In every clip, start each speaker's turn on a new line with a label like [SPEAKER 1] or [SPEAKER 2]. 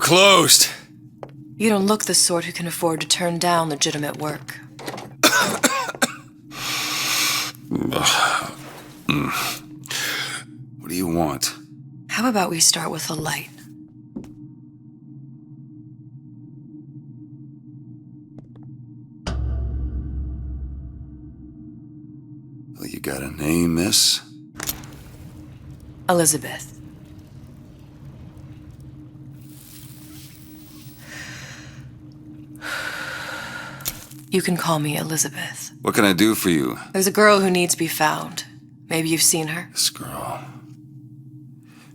[SPEAKER 1] closed.
[SPEAKER 2] You don't look the sort who can afford to turn down legitimate work.
[SPEAKER 1] What do you want?
[SPEAKER 2] How about we start with a light?
[SPEAKER 1] Well, you got a name, miss?
[SPEAKER 2] Elizabeth. You can call me Elizabeth.
[SPEAKER 1] What can I do for you?
[SPEAKER 2] There's a girl who needs to be found. Maybe you've seen her.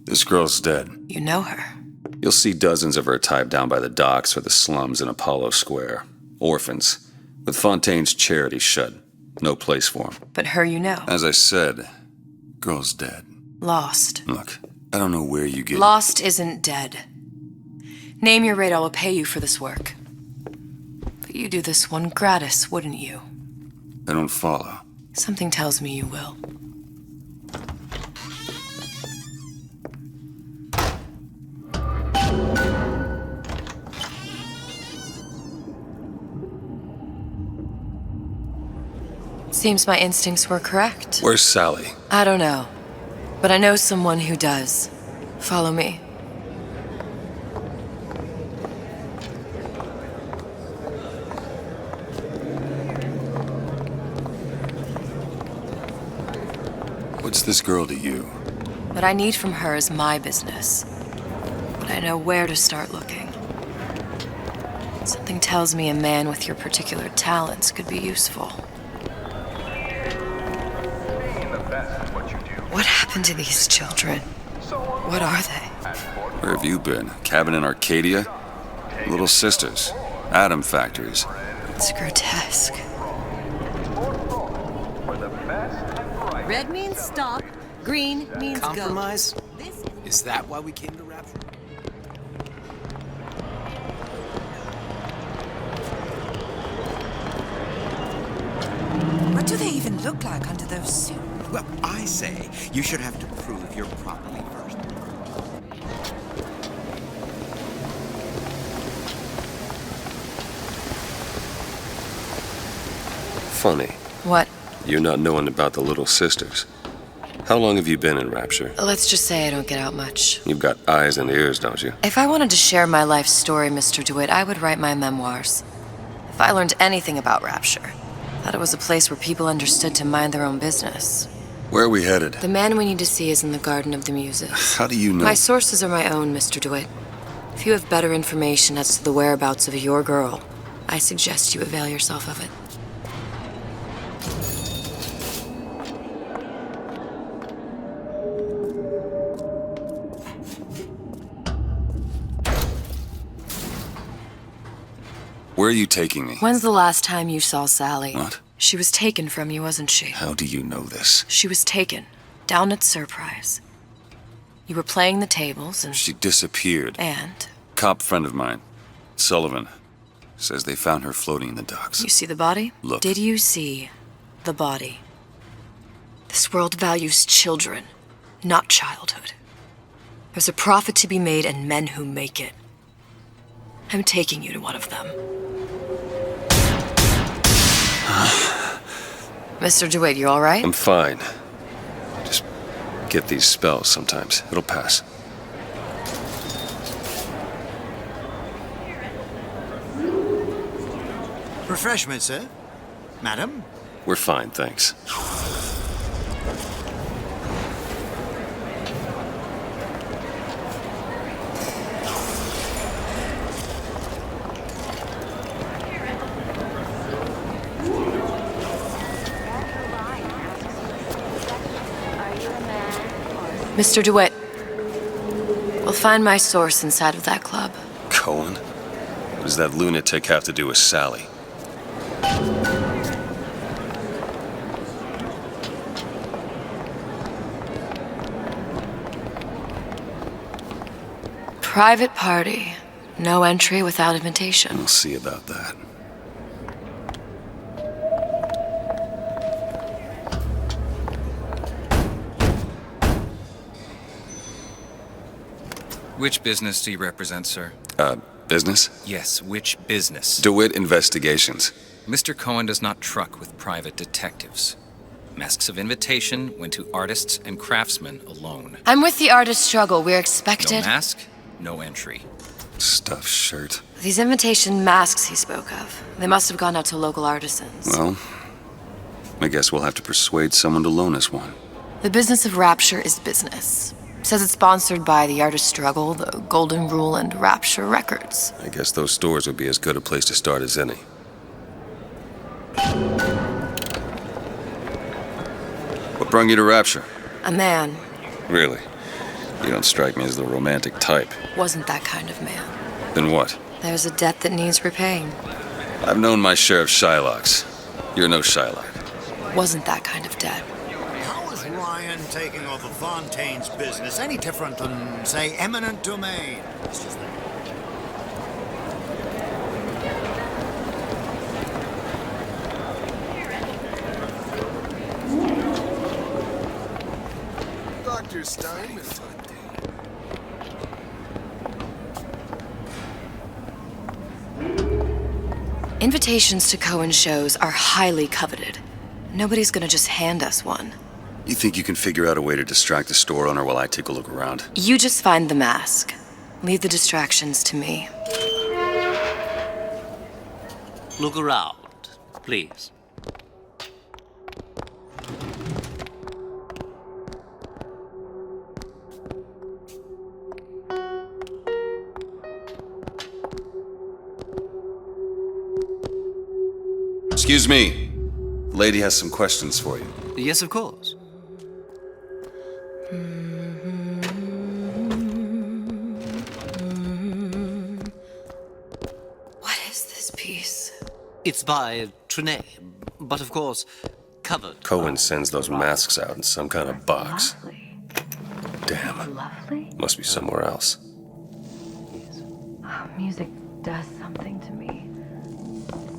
[SPEAKER 1] This girl's dead.
[SPEAKER 2] You know her.
[SPEAKER 1] You'll see dozens of her tied down by the docks or the slums in Apollo Square. Orphans, with Fontaine's charity shut. No place for them.
[SPEAKER 2] But her you know.
[SPEAKER 1] As I said, girl's dead.
[SPEAKER 2] Lost.
[SPEAKER 1] Look, I don't know where you get...
[SPEAKER 2] Lost isn't dead. Name your rate, I will pay you for this work. But you do this one gratis, wouldn't you?
[SPEAKER 1] I don't follow.
[SPEAKER 2] Something tells me you will. Seems my instincts were correct.
[SPEAKER 1] Where's Sally?
[SPEAKER 2] I don't know. But I know someone who does. Follow me.
[SPEAKER 1] What's this girl to you?
[SPEAKER 2] What I need from her is my business. But I know where to start looking. Something tells me a man with your particular talents could be useful. What happened to these children? What are they?
[SPEAKER 1] Where have you been? Cabin in Arcadia? Little sisters. Atom factories.
[SPEAKER 2] It's grotesque.
[SPEAKER 3] Red means stop, green means
[SPEAKER 4] compromise?
[SPEAKER 3] Go.
[SPEAKER 4] Is that why we came to Rapture?
[SPEAKER 5] What do they even look like under those suits?
[SPEAKER 6] Well, I say you should have to prove you're properly versed.
[SPEAKER 1] Funny.
[SPEAKER 2] What?
[SPEAKER 1] You're not knowing about the little sisters. How long have you been in Rapture?
[SPEAKER 2] Let's just say I don't get out much.
[SPEAKER 1] You've got eyes and ears, don't you?
[SPEAKER 2] If I wanted to share my life story, Mr. DeWitt, I would write my memoirs. If I learned anything about Rapture, thought it was a place where people understood to mind their own business.
[SPEAKER 1] Where are we headed?
[SPEAKER 2] The man we need to see is in the Garden of the Muses.
[SPEAKER 1] How do you know?
[SPEAKER 2] My sources are my own, Mr. DeWitt. If you have better information as to the whereabouts of your girl, I suggest you avail yourself of it.
[SPEAKER 1] Where are you taking me?
[SPEAKER 2] When's the last time you saw Sally?
[SPEAKER 1] What?
[SPEAKER 2] She was taken from you, wasn't she?
[SPEAKER 1] How do you know this?
[SPEAKER 2] She was taken, down at Surprise. You were playing the tables and...
[SPEAKER 1] She disappeared.
[SPEAKER 2] And?
[SPEAKER 1] Cop friend of mine, Sullivan, says they found her floating in the docks.
[SPEAKER 2] You see the body?
[SPEAKER 1] Look.
[SPEAKER 2] Did you see the body? This world values children, not childhood. There's a profit to be made and men who make it. I'm taking you to one of them. Mr. DeWitt, you all right?
[SPEAKER 1] I'm fine. Just get these spells sometimes. It'll pass.
[SPEAKER 6] Refreshment, sir? Madam?
[SPEAKER 1] We're fine, thanks.
[SPEAKER 2] Mr. DeWitt, we'll find my source inside of that club.
[SPEAKER 1] Cohen? What does that lunatic have to do with Sally?
[SPEAKER 2] Private party. No entry without invitation.
[SPEAKER 1] We'll see about that.
[SPEAKER 7] Which business do you represent, sir?
[SPEAKER 1] Business?
[SPEAKER 4] Yes, which business?
[SPEAKER 1] DeWitt Investigations.
[SPEAKER 4] Mr. Cohen does not truck with private detectives. Masks of invitation went to artists and craftsmen alone.
[SPEAKER 2] I'm with the artist struggle. We're
[SPEAKER 4] No
[SPEAKER 2] expected.
[SPEAKER 4] mask, no entry.
[SPEAKER 1] Stuffed shirt.
[SPEAKER 2] These invitation masks he spoke of, they must have gone out to local artisans.
[SPEAKER 1] Well, I guess we'll have to persuade someone to loan us one.
[SPEAKER 2] The business of Rapture is business. Says it's sponsored by the artist struggle, the Golden Rule, and Rapture Records.
[SPEAKER 1] I guess those stores would be as good a place to start as any. What brought you to Rapture?
[SPEAKER 2] A man.
[SPEAKER 1] Really? You don't strike me as the romantic type.
[SPEAKER 2] Wasn't that kind of man.
[SPEAKER 1] Then what?
[SPEAKER 2] There's a debt that needs repaying.
[SPEAKER 1] I've known my share of Shylocks. You're no Shylock.
[SPEAKER 2] Wasn't that kind of debt.
[SPEAKER 7] How is Ryan taking over Fontaine's business any different than, say, eminent domain? It's just
[SPEAKER 8] Dr. Stein.
[SPEAKER 2] Invitations to Cohen shows are highly coveted. Nobody's gonna just hand us one.
[SPEAKER 1] You think you can figure out a way to distract the store owner while I take a look around?
[SPEAKER 2] You just find the mask. Leave the distractions to me.
[SPEAKER 9] Look around, please.
[SPEAKER 1] Excuse me. The lady has some questions for you.
[SPEAKER 9] Yes, of course.
[SPEAKER 2] What is this piece?
[SPEAKER 9] It's by Trenet, but of course, covered.
[SPEAKER 1] Cohen sends those masks out in some kind of box.
[SPEAKER 2] Lovely.
[SPEAKER 1] Damn.
[SPEAKER 2] Lovely?
[SPEAKER 1] Must be somewhere else.
[SPEAKER 2] Oh, music does something to me.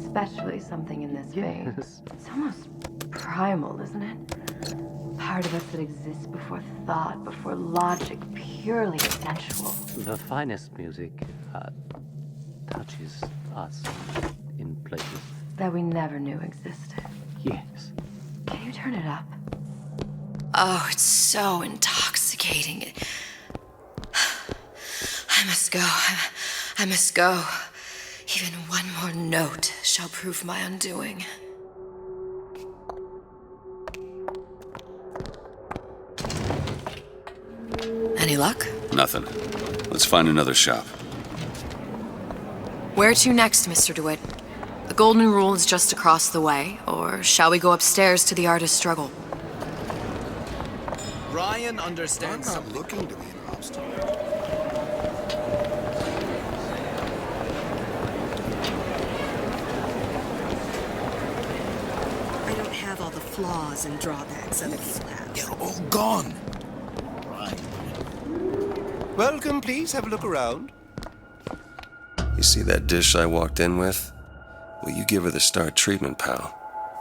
[SPEAKER 2] Especially something in this vein. It's almost primal, isn't it? Part of us that exists before thought, before logic, purely sensual.
[SPEAKER 10] The finest music touches us in places.
[SPEAKER 2] That we never knew existed.
[SPEAKER 10] Yes.
[SPEAKER 2] Can you turn it up? Oh, it's so intoxicating. I must go. I must go. Even one more note shall prove my undoing. Any luck?
[SPEAKER 1] Nothing. Let's find another shop.
[SPEAKER 2] Where to next, Mr. DeWitt? The Golden Rule is just across the way, or shall we go upstairs to the artist struggle?
[SPEAKER 4] Ryan understands
[SPEAKER 8] I'm
[SPEAKER 4] something.
[SPEAKER 8] not looking to be an obstacle.
[SPEAKER 3] I don't have all the flaws and drawbacks other people have.
[SPEAKER 8] They're all gone. Right. Welcome, please. Have a look around.
[SPEAKER 1] You see that dish I walked in with? Well, you give her the star treatment, pal.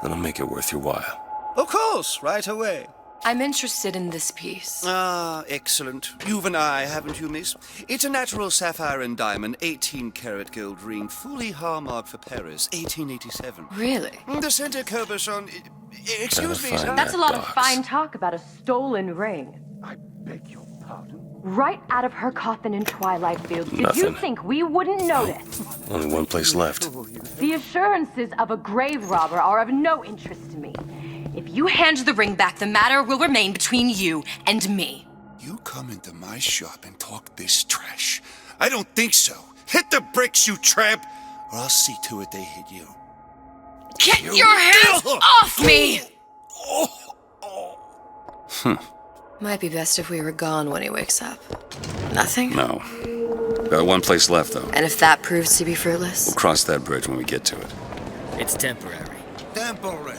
[SPEAKER 1] Then I'll make it worth your while.
[SPEAKER 11] Of course, right away.
[SPEAKER 2] I'm interested in this piece.
[SPEAKER 11] Ah, excellent. You've an eye, haven't you, miss? It's a natural sapphire and diamond, 18-karat gold ring, fully hallmarked for Paris, 1887.
[SPEAKER 2] Really?
[SPEAKER 11] The center cabochon... Excuse me, sir.
[SPEAKER 2] That's a lot of fine talk about a stolen ring.
[SPEAKER 8] I beg your pardon.
[SPEAKER 2] Right out of her coffin in Twilight Field. Did you
[SPEAKER 1] Nothing.
[SPEAKER 2] think we wouldn't notice?
[SPEAKER 1] Only one place left.
[SPEAKER 2] The assurances of a grave robber are of no interest to me. If you hand the ring back, the matter will remain between you and me.
[SPEAKER 8] You come into my shop and talk this trash. I don't think so. Hit the bricks, you tramp, or I'll see to it they hit you.
[SPEAKER 2] Get your hands off me! Might be best if we were gone when he wakes up. Nothing?
[SPEAKER 1] No. Got one place left, though.
[SPEAKER 2] And if that proves to be fruitless?
[SPEAKER 1] We'll cross that bridge when we get to it.
[SPEAKER 9] It's temporary.
[SPEAKER 7] temporary.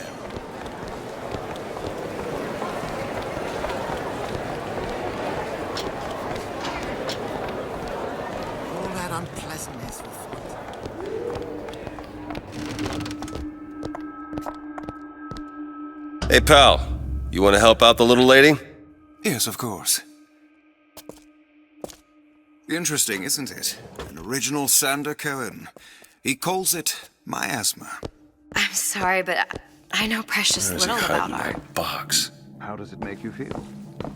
[SPEAKER 7] All that unpleasantness will
[SPEAKER 1] Hey, pal. You want to help out the little lady?
[SPEAKER 8] Yes, of course. Interesting, isn't it? An original Sander Cohen. He calls it miasma.
[SPEAKER 2] I'm sorry, but I know precious
[SPEAKER 1] Where's he
[SPEAKER 2] little about
[SPEAKER 1] hiding
[SPEAKER 2] art.
[SPEAKER 1] that box?
[SPEAKER 12] How does it make you feel?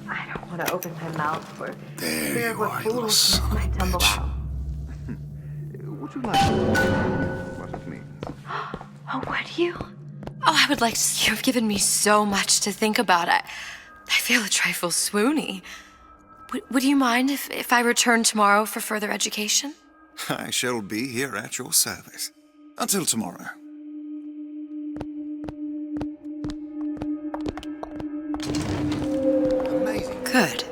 [SPEAKER 2] I don't want to open my mouth for
[SPEAKER 8] There
[SPEAKER 2] fear
[SPEAKER 8] you
[SPEAKER 2] of what
[SPEAKER 8] are, you little
[SPEAKER 2] fools
[SPEAKER 8] son of a
[SPEAKER 2] might tumble
[SPEAKER 8] bitch.
[SPEAKER 2] out.
[SPEAKER 12] Would you like to know what it means?
[SPEAKER 2] Oh, would you? Oh, I would like to. You've given me so much to think about. I feel a trifle swoony. Would you mind if I return tomorrow for further education?
[SPEAKER 8] I shall be here at your service. Until tomorrow.
[SPEAKER 7] Amazing.
[SPEAKER 2] Good.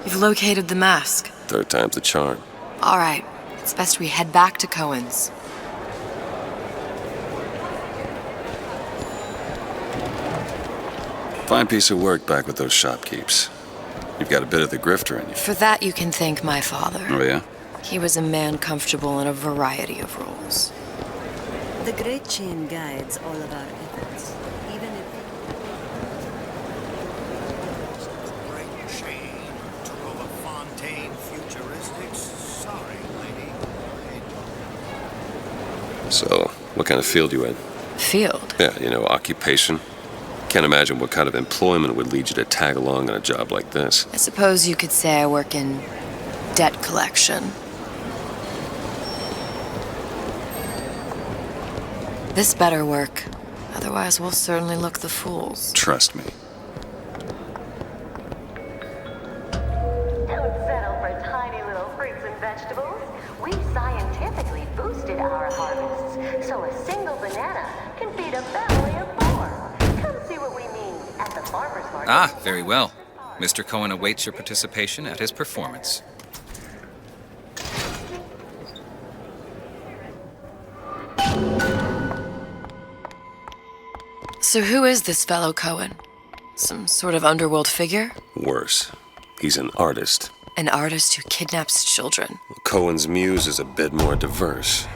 [SPEAKER 2] You've located the mask.
[SPEAKER 1] Third time's the charm.
[SPEAKER 2] All right. It's best we head back to Cohen's.
[SPEAKER 1] Fine piece of work back with those shopkeeps. You've got a bit of the grifter in you.
[SPEAKER 2] For that, you can thank my father.
[SPEAKER 1] Oh, yeah?
[SPEAKER 2] He was a man comfortable in a variety of roles.
[SPEAKER 3] The Great Chain guides all of our efforts, even if...
[SPEAKER 7] The Great Chain took over Fontaine Futuristics. Sorry, lady.
[SPEAKER 1] So, what kind of field you in?
[SPEAKER 2] Field?
[SPEAKER 1] Yeah, occupation. Can't imagine what kind of employment would lead you to tag along on a job like this.
[SPEAKER 2] I suppose you could say I work in debt collection. This better work. Otherwise, we'll certainly look the fools.
[SPEAKER 1] Trust me.
[SPEAKER 13] Don't settle for tiny little fruits and vegetables. We scientifically boosted our harvests, so a single banana can feed a family of 4. Come see what we mean at the farmer's market.
[SPEAKER 4] Ah, very well. Mr. Cohen awaits your participation at his performance.
[SPEAKER 2] So who is this fellow Cohen? Some sort of underworld figure?
[SPEAKER 1] Worse. He's an artist.
[SPEAKER 2] An artist who kidnaps children.
[SPEAKER 1] Cohen's muse is a bit more diverse.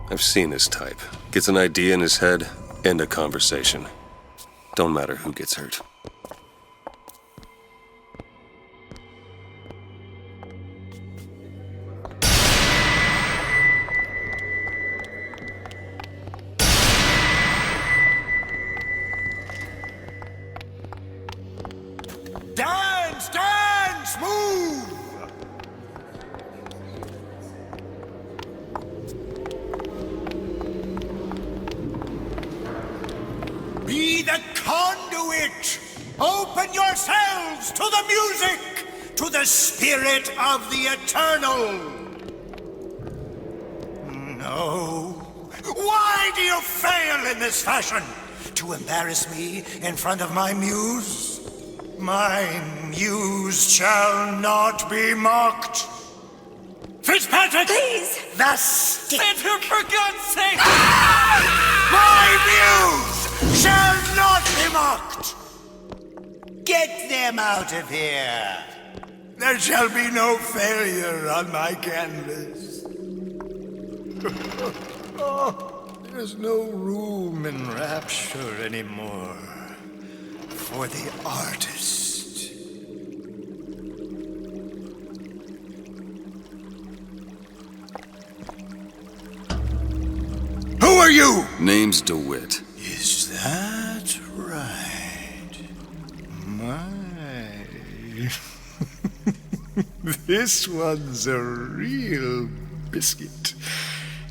[SPEAKER 1] I've seen this type. Gets an idea in his head, end a conversation. Don't matter who gets hurt.
[SPEAKER 7] Dance, dance, move! Be the conduit! Open yourselves to the music, to the spirit of the eternal! No. Why do you fail in this fashion? To embarrass me in front of my muse? My muse shall not be mocked. Fitzpatrick!
[SPEAKER 2] Please!
[SPEAKER 7] The stick!
[SPEAKER 11] For God's sake!
[SPEAKER 7] My muse shall not be mocked! Get them out of here! There shall be no failure on my canvas. Oh, there's no room in rapture anymore for the artist. Who are you?
[SPEAKER 1] Name's DeWitt.
[SPEAKER 7] Is that right? My. This one's a real biscuit.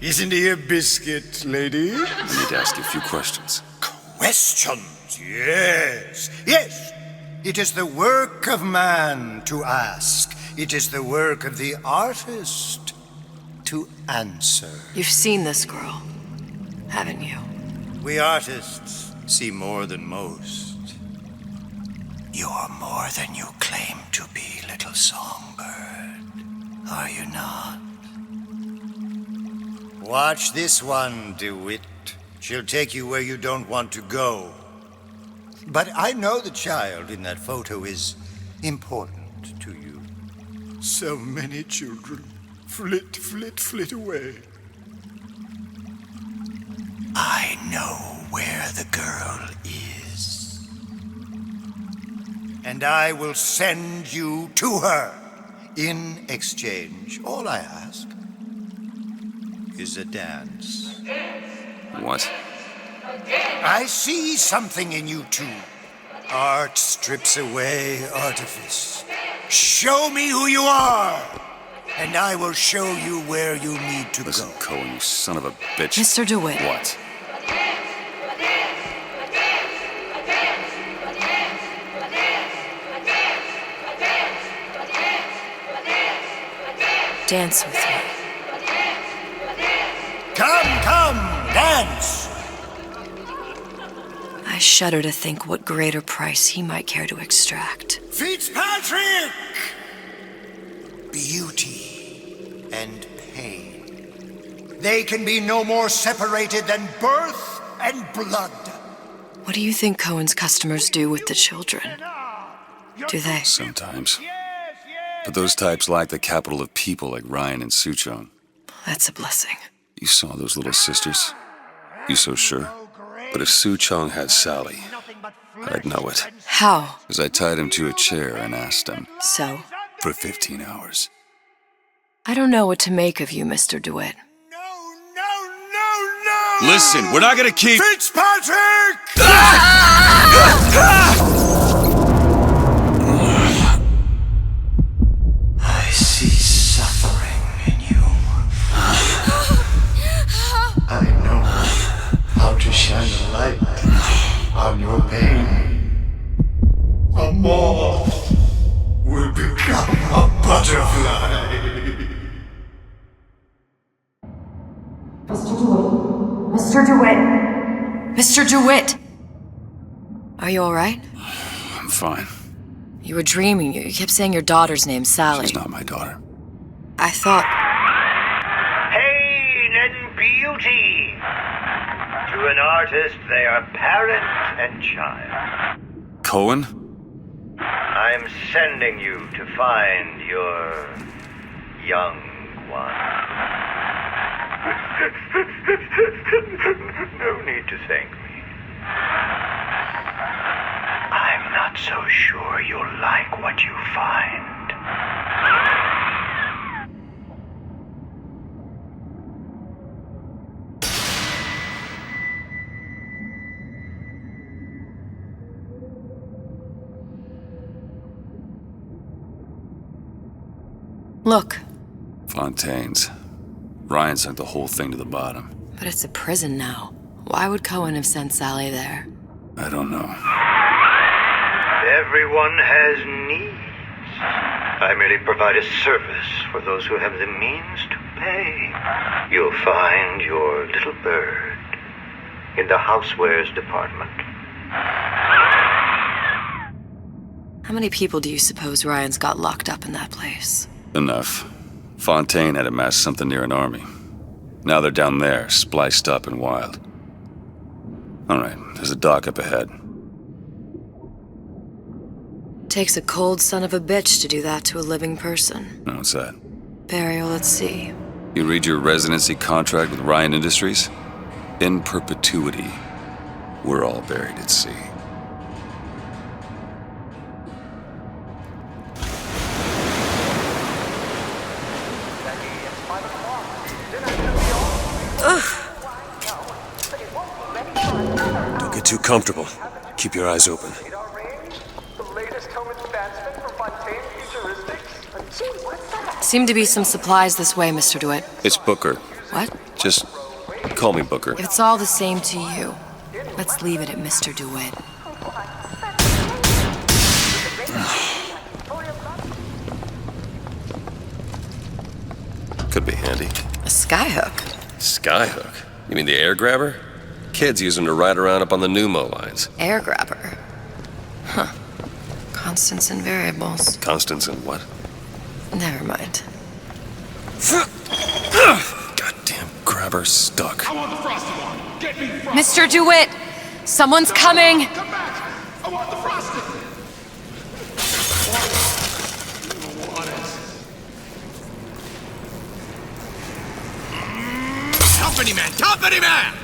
[SPEAKER 7] Isn't he a biscuit, lady?
[SPEAKER 1] I need to ask you a few questions.
[SPEAKER 7] Questions, yes. Yes. It is the work of man to ask. It is the work of the artist to answer.
[SPEAKER 2] You've seen this girl, haven't you?
[SPEAKER 7] We artists see more than most. You're more than you claim to be, little songbird. Are you not? Watch this one, DeWitt. She'll take you where you don't want to go. But I know the child in that photo is important to you. So many children flit, flit, flit away. I know where the girl is. And I will send you to her In exchange, all I ask is a dance.
[SPEAKER 1] What?
[SPEAKER 7] I see something in you two. Art strips away artifice. Show me who you are, and I will show you where you need to
[SPEAKER 1] Listen,
[SPEAKER 7] go.
[SPEAKER 1] Cohen, you son of a bitch.
[SPEAKER 2] Mr. DeWitt.
[SPEAKER 1] What?
[SPEAKER 2] Dance with me.
[SPEAKER 7] Come, dance!
[SPEAKER 2] I shudder to think what greater price he might care to extract.
[SPEAKER 7] Fitzpatrick! Beauty and pain. They can be no more separated than birth and blood.
[SPEAKER 2] What do you think Cohen's customers do with the children? Do they?
[SPEAKER 1] Sometimes. But those types lack the capital of people like Ryan and Suchong.
[SPEAKER 2] That's a blessing.
[SPEAKER 1] You saw those little sisters? You so sure? But if Suchong had Sally, I'd know it.
[SPEAKER 2] How?
[SPEAKER 1] Because I tied him to a chair and asked him.
[SPEAKER 2] So?
[SPEAKER 1] For 15 hours.
[SPEAKER 2] I don't know what to make of you, Mr. DeWitt.
[SPEAKER 7] No!
[SPEAKER 1] Listen, we're not gonna keep...
[SPEAKER 7] Fitzpatrick! I see suffering in you. I know how to shine a light on your pain. A moth will become a butterfly.
[SPEAKER 2] Mr. DeWitt! Mr. DeWitt! Are you alright?
[SPEAKER 1] I'm fine.
[SPEAKER 2] You were dreaming. You kept saying your daughter's name's Sally.
[SPEAKER 1] She's not my daughter.
[SPEAKER 2] I thought...
[SPEAKER 7] Pain and beauty. To an artist, they are parent and child.
[SPEAKER 1] Cohen?
[SPEAKER 7] I'm sending you to find your young one. No need to thank me. I'm not so sure you'll like what you find.
[SPEAKER 2] Look.
[SPEAKER 1] Fontaine's. Ryan sent the whole thing to the bottom.
[SPEAKER 2] But it's a prison now. Why would Cohen have sent Sally there?
[SPEAKER 1] I don't know.
[SPEAKER 7] Everyone has needs. I merely provide a service for those who have the means to pay. You'll find your little bird in the housewares department.
[SPEAKER 2] How many people do you suppose Ryan's got locked up in that place?
[SPEAKER 1] Enough. Fontaine had amassed something near an army. Now they're down there, spliced up and wild. All right, there's a dock up ahead.
[SPEAKER 2] Takes a cold son of a bitch to do that to a living person.
[SPEAKER 1] No, what's that?
[SPEAKER 2] Burial at sea.
[SPEAKER 1] You read your residency contract with Ryan Industries? In perpetuity, we're all buried at sea.
[SPEAKER 14] Don't get too comfortable. Keep your eyes open.
[SPEAKER 2] Seem to be some supplies this way, Mr. DeWitt.
[SPEAKER 1] It's Booker.
[SPEAKER 2] What?
[SPEAKER 1] Just call me Booker.
[SPEAKER 2] If it's all the same to you, let's leave it at Mr. DeWitt.
[SPEAKER 14] Could be handy.
[SPEAKER 2] A skyhook?
[SPEAKER 14] Skyhook? You mean the air grabber? Kids use them to ride around up on the pneumo lines.
[SPEAKER 2] Air grabber? Huh. Constants and variables.
[SPEAKER 14] Constants and what?
[SPEAKER 2] Never mind.
[SPEAKER 1] Goddamn grabber stuck.
[SPEAKER 15] I want the frosty one. Get me frosty.
[SPEAKER 2] Mr. DeWitt! Someone's coming!
[SPEAKER 15] Come back! I want the frosty. Company man! Company man!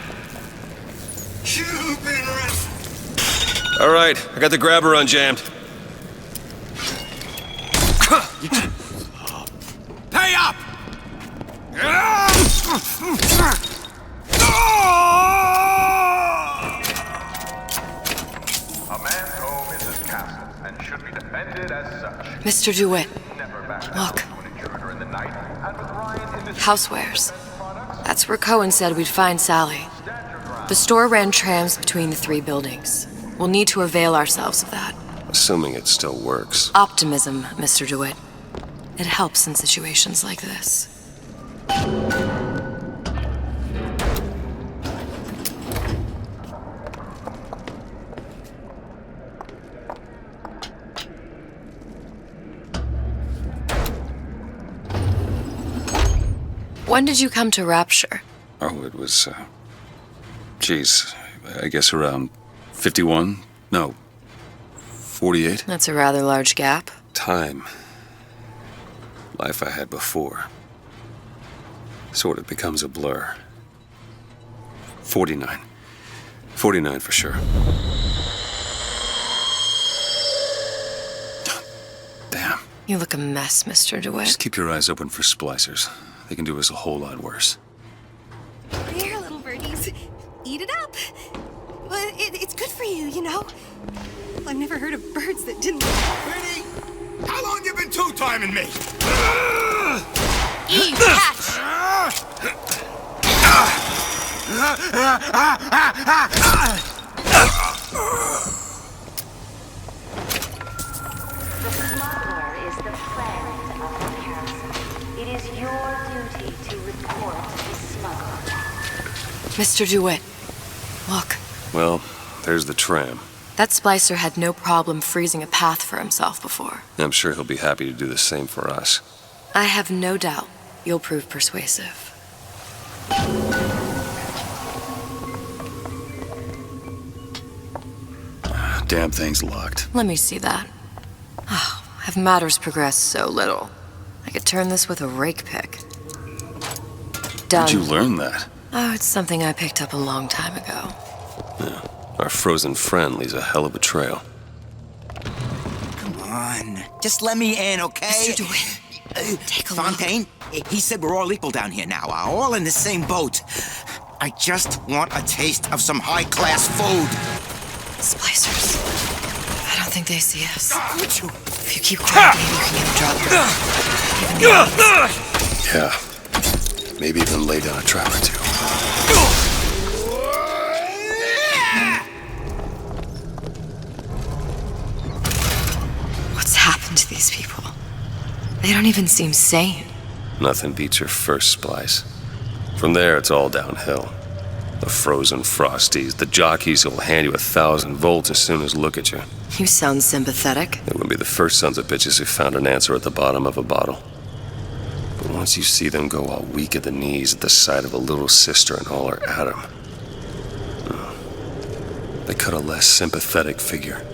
[SPEAKER 14] All right, I got the grabber unjammed.
[SPEAKER 15] Hurry up!
[SPEAKER 16] A man's home is his castle and should be defended as such.
[SPEAKER 2] Mr. DeWitt, look. Housewares. That's where Cohen said we'd find Sally. The store ran trams between the three buildings. We'll need to avail ourselves of that.
[SPEAKER 14] Assuming it still works.
[SPEAKER 2] Optimism, Mr. DeWitt. It helps in situations like this. When did you come to Rapture?
[SPEAKER 1] Oh, it was, geez, I guess around 51? No, 48?
[SPEAKER 2] That's a rather large gap.
[SPEAKER 1] Time. Life I had before. Sort of becomes a blur. 49. 49 for sure. Damn.
[SPEAKER 2] You look a mess, Mr. DeWitt.
[SPEAKER 1] Just keep your eyes open for splicers. They can do us a whole lot worse.
[SPEAKER 5] Here, little birdies. Eat it up. Well, it's good for you, you know. I've never heard of birds that didn't...
[SPEAKER 15] Birdie, how long you been two-timing me?
[SPEAKER 2] Eat, catch!
[SPEAKER 13] The smuggler is the friend of the parasite. It is your duty to report the smuggler.
[SPEAKER 2] Mr. DeWitt, look.
[SPEAKER 14] Well, there's the tram.
[SPEAKER 2] That splicer had no problem freezing a path for himself before.
[SPEAKER 14] I'm sure he'll be happy to do the same for us.
[SPEAKER 2] I have no doubt you'll prove persuasive.
[SPEAKER 1] Damn thing's locked.
[SPEAKER 2] Let me see that. Oh, have matters progressed so little? I could turn this with a rake pick. Done.
[SPEAKER 1] How'd you learn that?
[SPEAKER 2] Oh, it's something I picked up a long time ago.
[SPEAKER 14] Yeah. Our frozen friend leaves a hell of a trail.
[SPEAKER 6] Come on. Just let me in, okay?
[SPEAKER 2] Mr. DeWitt, take a
[SPEAKER 6] Fontaine, he said we're all equal down here now. All in the same boat. I just want a taste of some high-class food.
[SPEAKER 2] Splicers. I don't think they see us. If you keep quiet, maybe you can get a drop.
[SPEAKER 1] Yeah. Maybe even lay down a trap or two.
[SPEAKER 2] What's happened to these people? They don't even seem sane.
[SPEAKER 14] Nothing beats your first splice. From there, it's all downhill. The frozen frosties, the jockeys who'll hand you 1,000 volts as soon as look at you.
[SPEAKER 2] You sound sympathetic.
[SPEAKER 14] They wouldn't be the first sons of bitches who found an answer at the bottom of a bottle. But once you see them go all weak at the knees at the sight of a little sister and all her atom, they cut a less sympathetic figure.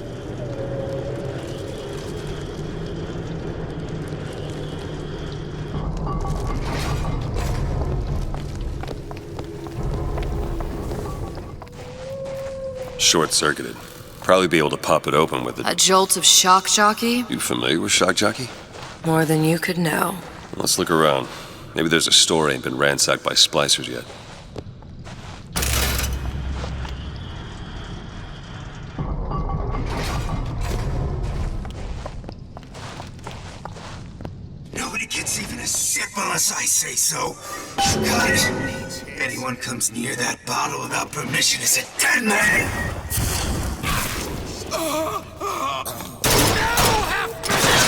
[SPEAKER 14] Short-circuited. Probably be able to pop it open with
[SPEAKER 2] A jolt of shock jockey?
[SPEAKER 14] You familiar with shock jockey?
[SPEAKER 2] More than you could know.
[SPEAKER 14] Let's look around. Maybe there's a store ain't been ransacked by splicers yet.
[SPEAKER 15] Nobody gets even a sip unless I say so. God, anyone comes near that bottle without permission is a dead man.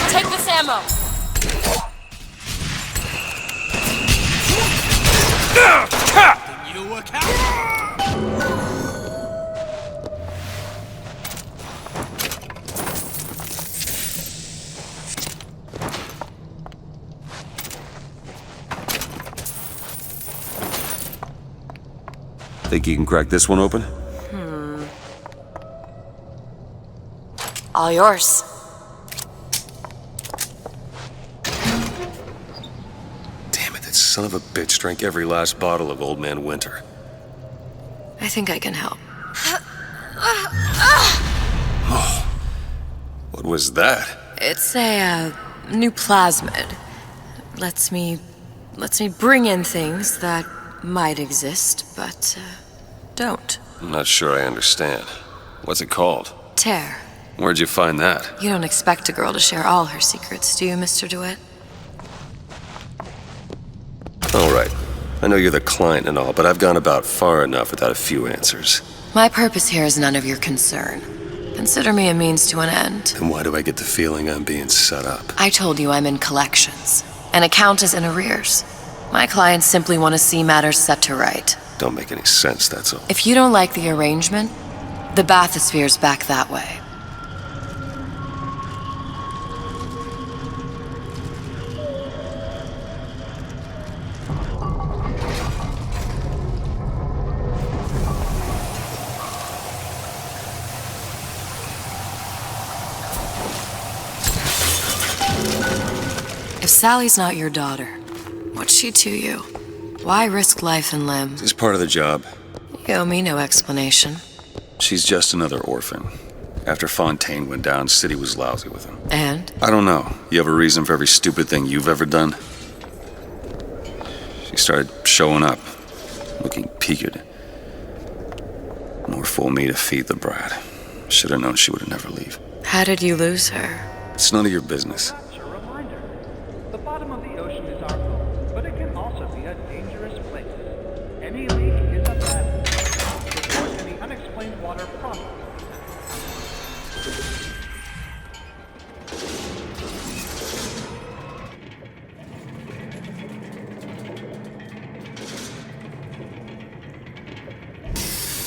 [SPEAKER 2] Take this ammo.
[SPEAKER 15] You a coward?
[SPEAKER 1] Think you can crack this one open?
[SPEAKER 2] All yours.
[SPEAKER 14] Damn it, that son of a bitch drank every last bottle of Old Man Winter.
[SPEAKER 2] I think I can help.
[SPEAKER 14] What was that?
[SPEAKER 2] It's a new plasmid. lets me bring in things that might exist, but don't.
[SPEAKER 14] I'm not sure I understand. What's it called?
[SPEAKER 2] Tear.
[SPEAKER 14] Where'd you find that?
[SPEAKER 2] You don't expect a girl to share all her secrets, do you, Mr. DeWitt?
[SPEAKER 14] All right. I know you're the client and all, but I've gone about far enough without a few answers.
[SPEAKER 2] My purpose here is none of your concern. Consider me a means to an end.
[SPEAKER 14] Then why do I get the feeling I'm being set up?
[SPEAKER 2] I told you I'm in collections. An account is in arrears. My clients simply want to see matters set to right.
[SPEAKER 14] Don't make any sense, that's all.
[SPEAKER 2] If you don't like the arrangement, the bathysphere's back that way. If Sally's not your daughter, what's she to you? Why risk life and limb?
[SPEAKER 14] It's part of the job.
[SPEAKER 2] You owe me no explanation.
[SPEAKER 14] She's just another orphan. After Fontaine went down, City was lousy with him.
[SPEAKER 2] And?
[SPEAKER 14] I don't know. You have a reason for every stupid thing you've ever done? She started showing up, looking peaked. More fool me to feed the brat. Should have known she would never leave.
[SPEAKER 2] How did you lose her?
[SPEAKER 14] It's none of your business.
[SPEAKER 12] The bottom of the ocean is our home, but it can also be a dangerous place. Any leak is a bad thing. Report any unexplained water promptly.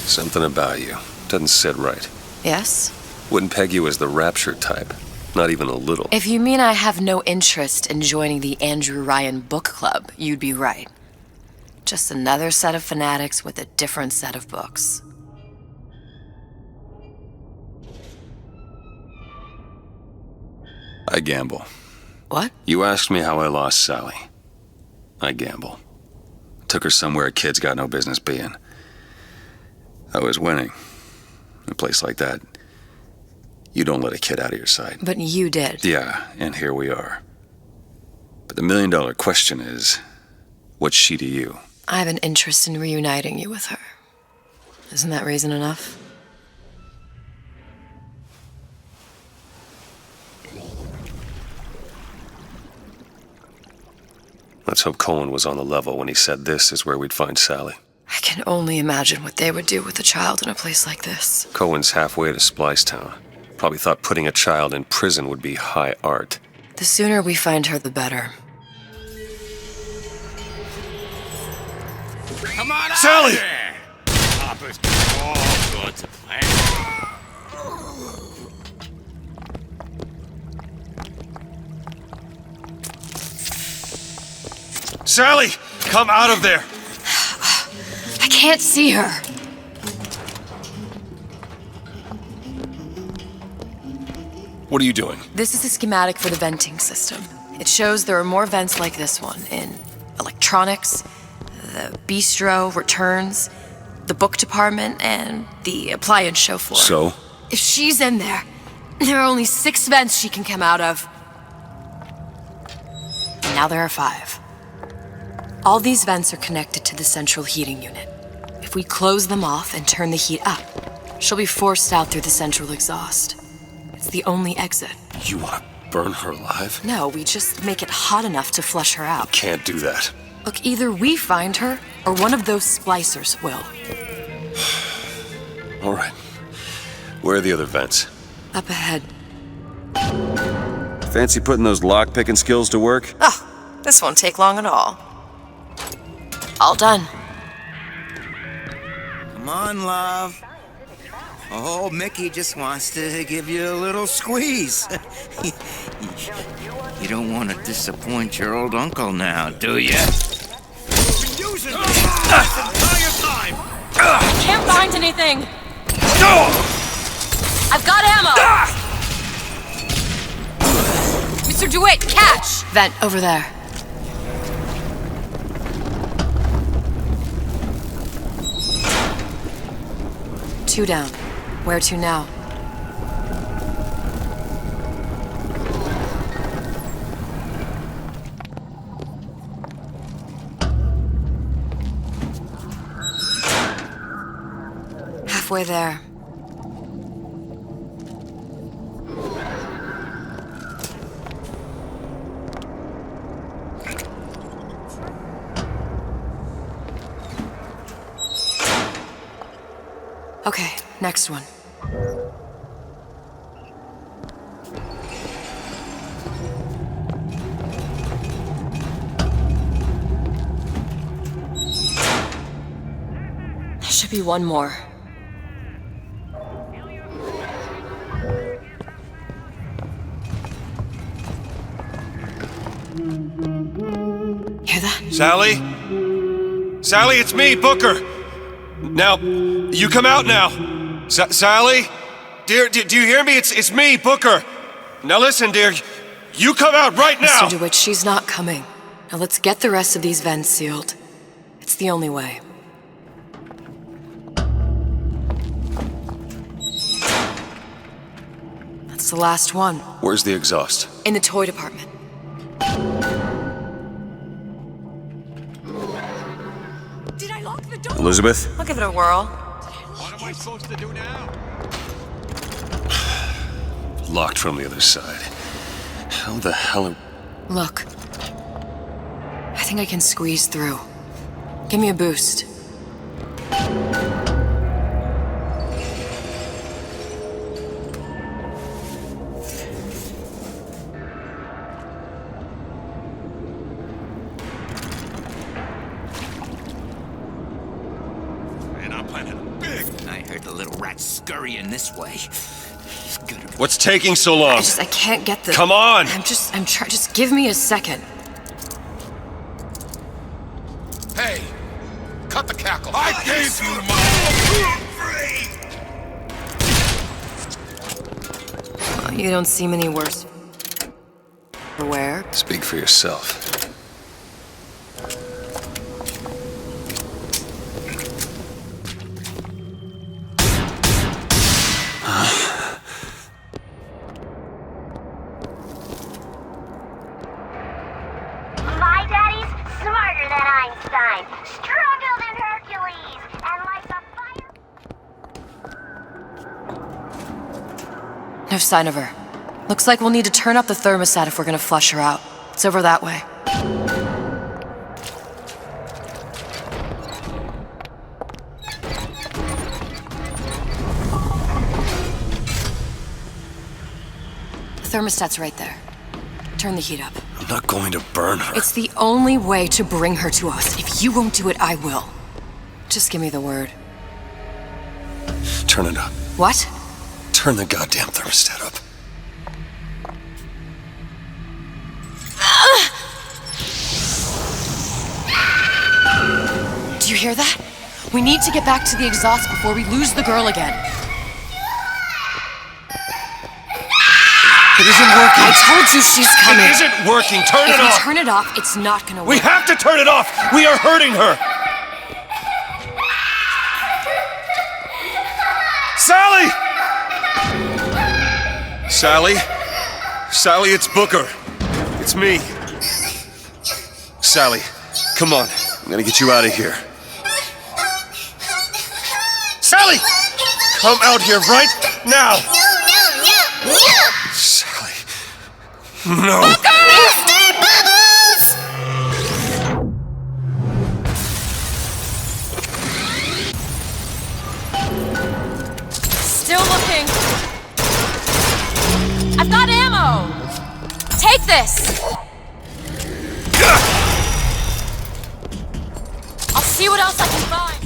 [SPEAKER 14] Something about you doesn't sit right.
[SPEAKER 2] Yes?
[SPEAKER 14] Wouldn't peg you as the rapture type. Not even a little.
[SPEAKER 2] If you mean I have no interest in joining the Andrew Ryan book club, you'd be right. Just another set of fanatics with a different set of books.
[SPEAKER 14] I gamble.
[SPEAKER 2] What?
[SPEAKER 14] You asked me how I lost Sally. I gamble. Took her somewhere kids got no business being. I was winning. In a place like that, you don't let a kid out of your sight.
[SPEAKER 2] But you did.
[SPEAKER 14] Yeah, and here we are. But the million-dollar question is, what's she to you?
[SPEAKER 2] I have an interest in reuniting you with her. Isn't that reason enough?
[SPEAKER 14] Let's hope Cohen was on the level when he said this is where we'd find Sally.
[SPEAKER 2] I can only imagine what they would do with a child in a place like this.
[SPEAKER 14] Cohen's halfway to Splicetown. Probably thought putting a child in prison would be high art.
[SPEAKER 2] The sooner we find her, the better.
[SPEAKER 15] Come on out
[SPEAKER 14] Sally!
[SPEAKER 15] of there! Papa's got all sorts of plans.
[SPEAKER 14] Sally! Come out of there!
[SPEAKER 2] I can't see her.
[SPEAKER 14] What are you doing?
[SPEAKER 2] This is a schematic for the venting system. It shows there are more vents like this one in electronics, the bistro, returns, the book department, and the appliance show floor.
[SPEAKER 14] So?
[SPEAKER 2] If she's in there, there are only 6 vents she can come out of. And now there are 5. All these vents are connected to the central heating unit. If we close them off and turn the heat up, she'll be forced out through the central exhaust. It's the only exit.
[SPEAKER 14] You want to burn her alive?
[SPEAKER 2] No, we just make it hot enough to flush her out.
[SPEAKER 14] Can't do that.
[SPEAKER 2] Look, either we find her, or one of those splicers will.
[SPEAKER 14] All right. Where are the other vents?
[SPEAKER 2] Up ahead.
[SPEAKER 14] Fancy putting those lock-picking skills to work?
[SPEAKER 2] Oh, this won't take long at all. All done.
[SPEAKER 6] Come on, love. Oh, Mickey just wants to give you a little squeeze. You don't want to disappoint your old uncle now, do you?
[SPEAKER 15] Using this entire time.
[SPEAKER 2] I can't find anything. I've got ammo. Mr. DeWitt, catch! Vent over there. Two down. Where to now? Halfway there. Okay, next one. There should be one more. Hear that?
[SPEAKER 17] Sally? Sally, it's me, Booker! Now, you come out now. Sally? Dear, do you hear me? It's me, Booker. Now listen, dear. You come out right now!
[SPEAKER 2] Mr. DeWitt, she's not coming. Now let's get the rest of these vents sealed. It's the only way. That's the last one.
[SPEAKER 1] Where's the exhaust?
[SPEAKER 2] In the toy department.
[SPEAKER 5] Did I lock the door?
[SPEAKER 1] Elizabeth?
[SPEAKER 2] I'll give it a whirl.
[SPEAKER 17] What am I supposed to do now?
[SPEAKER 1] Locked from the other side. How the hell are...
[SPEAKER 2] Look. I think I can squeeze through. Give me a boost.
[SPEAKER 6] I heard the little rat scurrying this way.
[SPEAKER 17] What's taking so long?
[SPEAKER 2] I can't get the...
[SPEAKER 17] Come on!
[SPEAKER 2] I'm trying, just give me a second.
[SPEAKER 8] Hey, cut the cackle. I gave you my...
[SPEAKER 2] Well, you don't seem any worse. For where?
[SPEAKER 1] Speak for yourself.
[SPEAKER 13] My daddy's smarter than Einstein, stronger than Hercules, and like a fire...
[SPEAKER 2] No sign of her. Looks like we'll need to turn up the thermostat if we're gonna flush her out. It's over that way. The thermostat's right there. Turn the heat up.
[SPEAKER 1] I'm not going to burn her.
[SPEAKER 2] It's the only way to bring her to us. If you won't do it, I will. Just give me the word.
[SPEAKER 1] Turn it up.
[SPEAKER 2] What?
[SPEAKER 1] Turn the goddamn thermostat up.
[SPEAKER 2] Do you hear that? We need to get back to the exhaust before we lose the girl again.
[SPEAKER 17] It isn't working.
[SPEAKER 2] I told you she's coming.
[SPEAKER 17] It isn't working. Turn it off.
[SPEAKER 2] If we turn it off, it's not gonna work.
[SPEAKER 17] We have to turn it off. We are hurting her. Sally! Sally? Sally, it's Booker. It's me. Sally, come on. I'm gonna get you out of here. Sally! Come out here right now! Sally. No.
[SPEAKER 13] Mr. Bubbles!
[SPEAKER 2] Still looking. I've got ammo. Take this. I'll see what else I can find.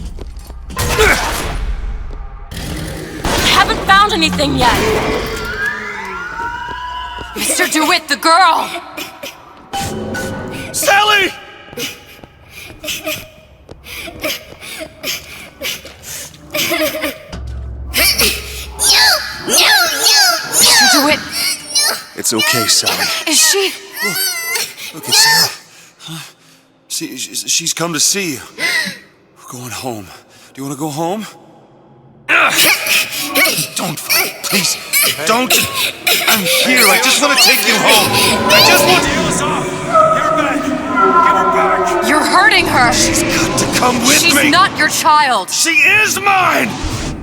[SPEAKER 2] I haven't found anything yet. Mr. DeWitt, the girl.
[SPEAKER 17] Sally!
[SPEAKER 2] Mr. DeWitt.
[SPEAKER 1] It's okay, Sally.
[SPEAKER 2] Is she?
[SPEAKER 1] Look, it's Sarah. Huh? She's come to see you. We're going home. Do you want to go home?
[SPEAKER 17] Don't fight, please. Don't. I'm here. I just want to take you home. I just want to heal us off. Give her back. Give her back.
[SPEAKER 2] You're hurting her.
[SPEAKER 17] She's got to come with me.
[SPEAKER 2] She's not your child.
[SPEAKER 17] She is mine.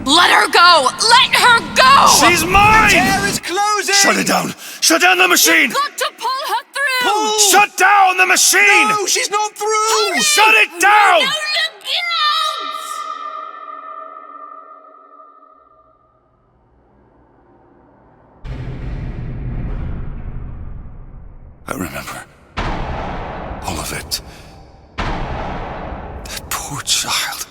[SPEAKER 2] Let her go! Let her go!
[SPEAKER 17] She's mine!
[SPEAKER 15] The door is closing!
[SPEAKER 17] Shut it down! Shut down the machine!
[SPEAKER 2] You've got to pull her through!
[SPEAKER 15] Pull!
[SPEAKER 17] Shut down the machine!
[SPEAKER 15] No, she's not through!
[SPEAKER 17] Shut it down!
[SPEAKER 2] No, look out!
[SPEAKER 8] I remember. All of it. That poor child.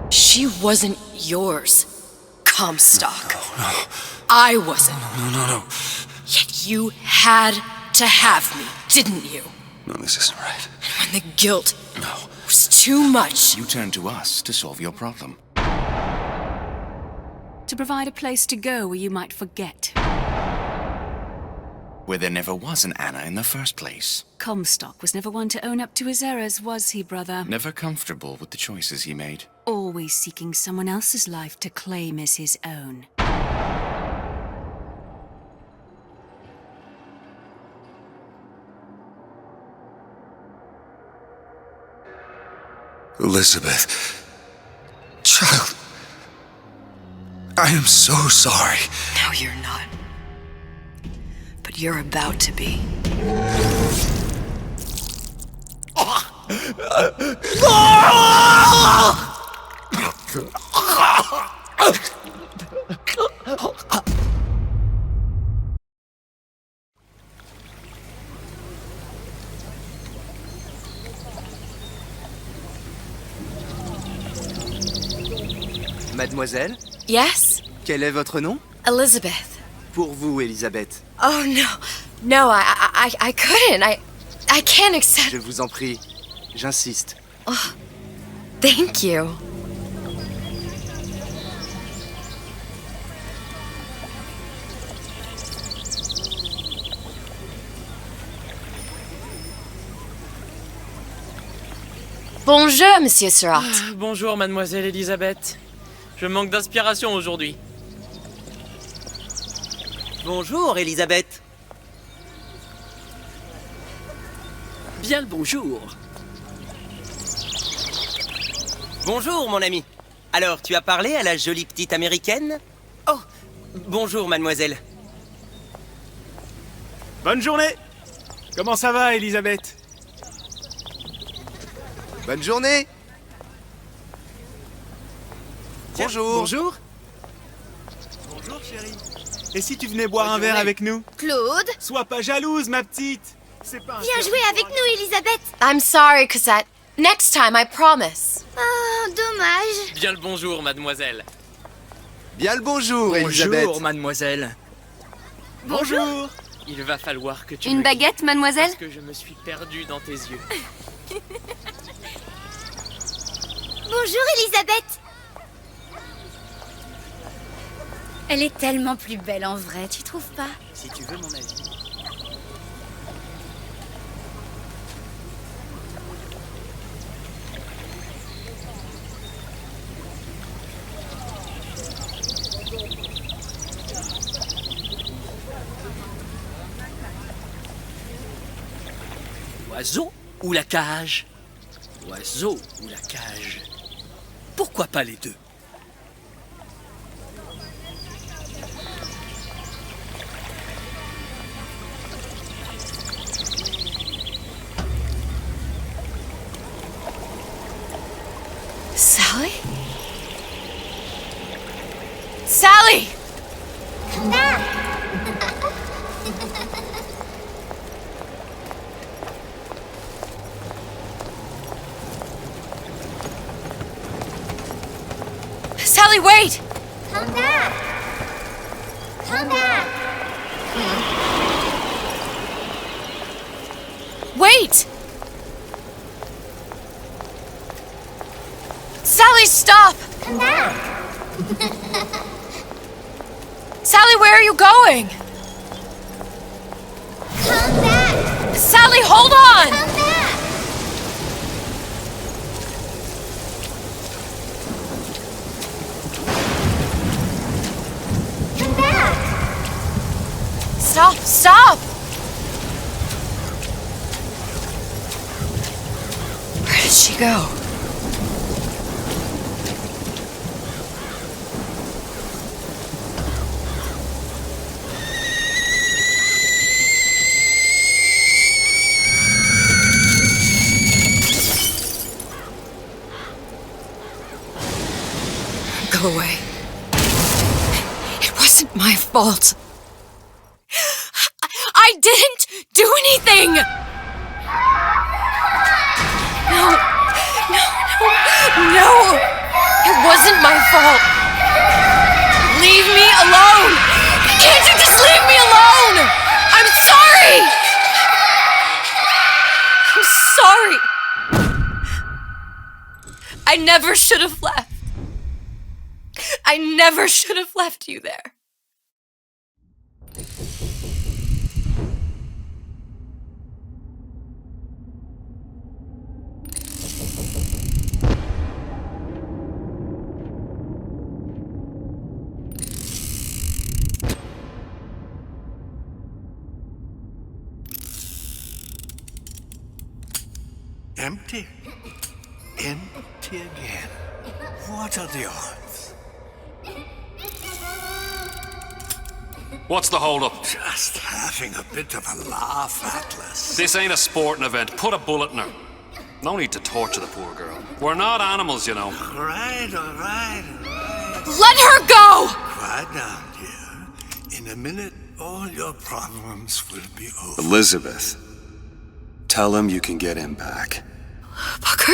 [SPEAKER 2] She wasn't yours, Comstock.
[SPEAKER 8] No.
[SPEAKER 2] I wasn't.
[SPEAKER 8] No.
[SPEAKER 2] Yet you had to have me, didn't you?
[SPEAKER 8] No, this isn't right.
[SPEAKER 2] And when the guilt was too much,
[SPEAKER 6] You turn to us to solve your problem.
[SPEAKER 3] To provide a place to go where you might forget.
[SPEAKER 6] Where there never was an Anna in the first place.
[SPEAKER 3] Comstock was never one to own up to his errors, was he, brother?
[SPEAKER 6] Never comfortable with the choices he made.
[SPEAKER 3] Always seeking someone else's life to claim as his own.
[SPEAKER 8] Elizabeth. Child. I am so sorry.
[SPEAKER 2] no, you're not. But you're about to be.
[SPEAKER 18] Mademoiselle?
[SPEAKER 2] Yes?
[SPEAKER 18] Quel est votre nom?
[SPEAKER 2] Elizabeth.
[SPEAKER 18] Pour vous, Elisabeth.
[SPEAKER 2] Oh, no. No, I couldn't. I can't accept...
[SPEAKER 18] Je vous en prie. J'insiste.
[SPEAKER 2] Oh, thank you. Bonjour, Monsieur Surratt.
[SPEAKER 19] Bonjour, mademoiselle Elisabeth. Je manque d'inspiration aujourd'hui.
[SPEAKER 18] Bonjour, Elisabeth.
[SPEAKER 19] Bien le bonjour.
[SPEAKER 18] Bonjour, mon ami. Alors, tu as parlé à la jolie petite américaine? Oh, bonjour, mademoiselle.
[SPEAKER 20] Bonne journée. Comment ça va, Elisabeth?
[SPEAKER 18] Bonne journée.
[SPEAKER 20] Tiens,
[SPEAKER 18] Bonjour.
[SPEAKER 20] Bonjour. Bonjour, chérie. Et si tu venais boire un verre avec nous?
[SPEAKER 5] Claude?
[SPEAKER 20] Sois pas jalouse, ma petite. C'est pas un
[SPEAKER 5] Viens jouer avec nous, Elisabeth.
[SPEAKER 2] I'm sorry, Cosette. Next time, I promise.
[SPEAKER 5] Oh, dommage.
[SPEAKER 19] Bien le bonjour, mademoiselle.
[SPEAKER 18] Bien le bonjour, Elisabeth.
[SPEAKER 19] Bonjour, mademoiselle.
[SPEAKER 20] Bonjour.
[SPEAKER 19] Il va falloir que tu
[SPEAKER 3] Une
[SPEAKER 19] me
[SPEAKER 3] baguette,
[SPEAKER 19] quittes,
[SPEAKER 3] mademoiselle?
[SPEAKER 19] parce que je me suis perdu dans tes yeux.
[SPEAKER 5] Bonjour, Elisabeth. Elle est tellement plus belle en vrai, tu trouves pas?
[SPEAKER 19] Si tu veux mon avis. L'oiseau ou la cage? L'oiseau ou la cage? Pourquoi pas les deux?
[SPEAKER 2] Sally? Sally! Sally, wait!
[SPEAKER 5] Come back. Come back.
[SPEAKER 2] Wait! Sally, stop!
[SPEAKER 5] Come back.
[SPEAKER 2] Sally, where are you going?
[SPEAKER 5] Come back.
[SPEAKER 2] Sally, hold on!
[SPEAKER 5] Come back. Come back.
[SPEAKER 2] Stop, stop! she go? Go away. It wasn't my fault. I didn't do anything! No! It wasn't my fault! Leave me alone! Can't you just leave me alone? I'm sorry! I'm sorry! I never should have left. I never should have left you there.
[SPEAKER 15] Empty? Empty again. What are the odds?
[SPEAKER 21] What's the hold-up?
[SPEAKER 15] Just having a bit of a laugh, Atlas.
[SPEAKER 21] This ain't a sporting event. Put a bullet in her. No need to torture the poor girl. We're not animals, you know.
[SPEAKER 15] All right.
[SPEAKER 2] Let her go!
[SPEAKER 15] Quiet down, dear. In a minute, all your problems will be over.
[SPEAKER 14] Elizabeth, tell him you can get him back.
[SPEAKER 2] Booker?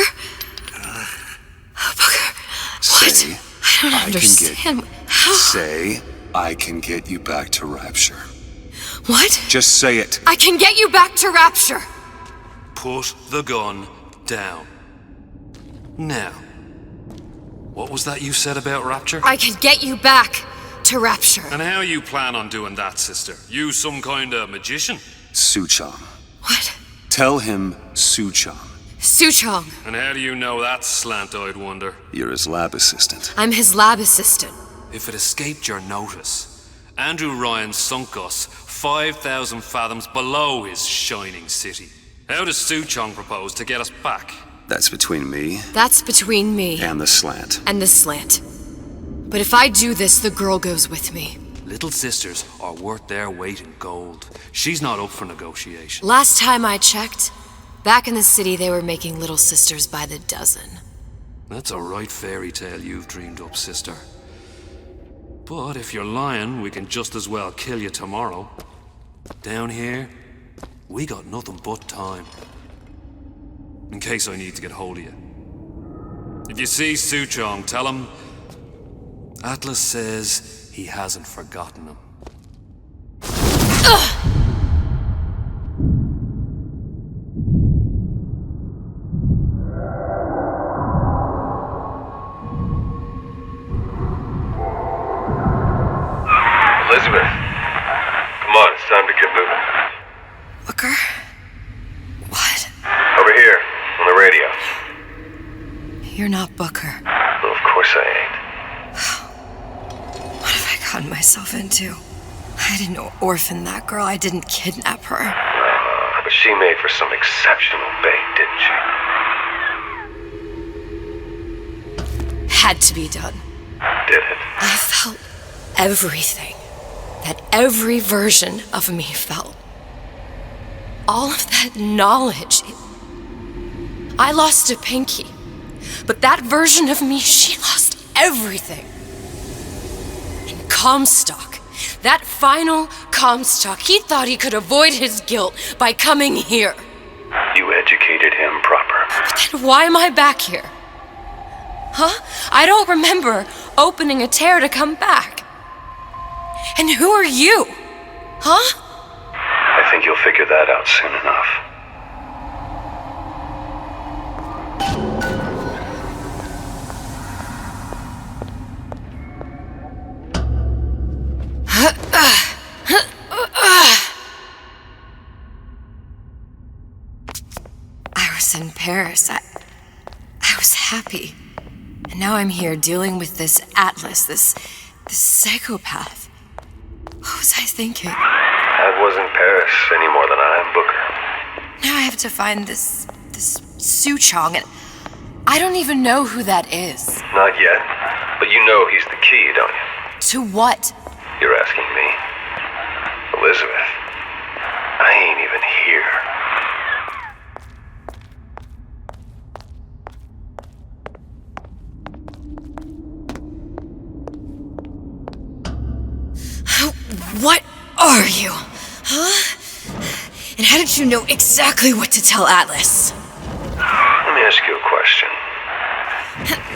[SPEAKER 2] Booker,
[SPEAKER 14] Say,
[SPEAKER 2] what? I don't understand. How?
[SPEAKER 14] Say, I can get you back to Rapture.
[SPEAKER 2] What?
[SPEAKER 14] Just say it.
[SPEAKER 2] I can get you back to Rapture.
[SPEAKER 21] Put the gun down. Now, what was that you said about Rapture?
[SPEAKER 2] I can get you back to Rapture.
[SPEAKER 21] And how you plan on doing that, sister? You some kind of magician?
[SPEAKER 14] Suchong.
[SPEAKER 2] What?
[SPEAKER 14] Tell him Suchong.
[SPEAKER 2] Suchong.
[SPEAKER 21] And how do you know that, slant-eyed wonder?
[SPEAKER 14] You're his lab assistant.
[SPEAKER 2] I'm his lab assistant.
[SPEAKER 21] If it escaped your notice, Andrew Ryan sunk us 5,000 fathoms below his shining city. How does Suchong propose to get us back?
[SPEAKER 14] That's between me.
[SPEAKER 2] That's between me.
[SPEAKER 14] And the slant.
[SPEAKER 2] And the slant. But if I do this, the girl goes with me.
[SPEAKER 21] Little sisters are worth their weight in gold. She's not up for negotiation.
[SPEAKER 2] Last time I checked, back in the city they were making little sisters by the dozen.
[SPEAKER 21] That's a right fairy tale you've dreamed up, sister. But if you're lying, we can just as well kill you tomorrow. Down here, we got nothing but time. In case I need to get hold of you. If you see Suchong, tell him Atlas says he hasn't forgotten him.
[SPEAKER 17] Elizabeth, come on, it's time to get moving.
[SPEAKER 2] Booker? What?
[SPEAKER 17] Over here, on the radio.
[SPEAKER 2] You're not Booker.
[SPEAKER 17] Well, of course I ain't.
[SPEAKER 2] What have I gotten myself into? I didn't orphan that girl. I didn't kidnap her.
[SPEAKER 17] But she made for some exceptional bait, didn't she?
[SPEAKER 2] Had to be done.
[SPEAKER 17] Did it?
[SPEAKER 2] I felt everything that every version of me felt. All of that knowledge. I lost a pinky, but that version of me, she lost everything. And Comstock, that final Comstock, he thought he could avoid his guilt by coming here.
[SPEAKER 17] You educated him proper.
[SPEAKER 2] But then why am I back here? Huh? I don't remember opening a tear to come back. And who are you? Huh?
[SPEAKER 17] I think you'll figure that out soon enough.
[SPEAKER 2] I was in Paris. I was happy. And now I'm here dealing with this Atlas, this psychopath. What was I thinking?
[SPEAKER 17] That wasn't Paris any more than I am Booker.
[SPEAKER 2] Now I have to find this Suchong, and I don't even know who that is.
[SPEAKER 16] Not yet, but you know he's the key, don't you?
[SPEAKER 2] To what?
[SPEAKER 16] You're asking me. Elizabeth, I ain't even here.
[SPEAKER 2] What are you? Huh? And how did you know exactly what to tell Atlas?
[SPEAKER 16] Let me ask you a question.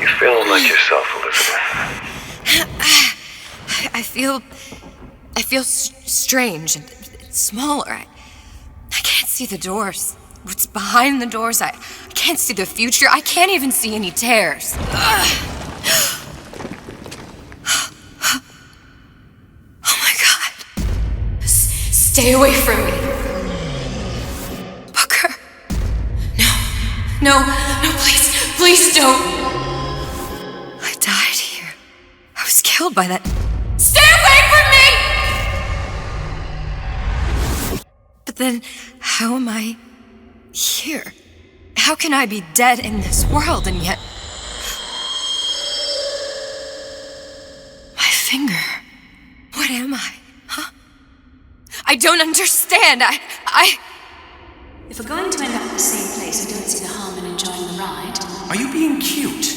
[SPEAKER 16] You feeling like yourself, Elizabeth?
[SPEAKER 2] I feel strange and smaller. I can't see the doors. What's behind the doors? I can't see the future. I can't even see any tears. Stay away from me. Booker. No, please don't. I died here. I was killed by that. Stay away from me! But then, how am I here? How can I be dead in this world and yet... My finger. What am I? I don't understand.
[SPEAKER 10] If we're going to end up at the same place, I don't see the harm in enjoying the ride.
[SPEAKER 6] Are you being cute?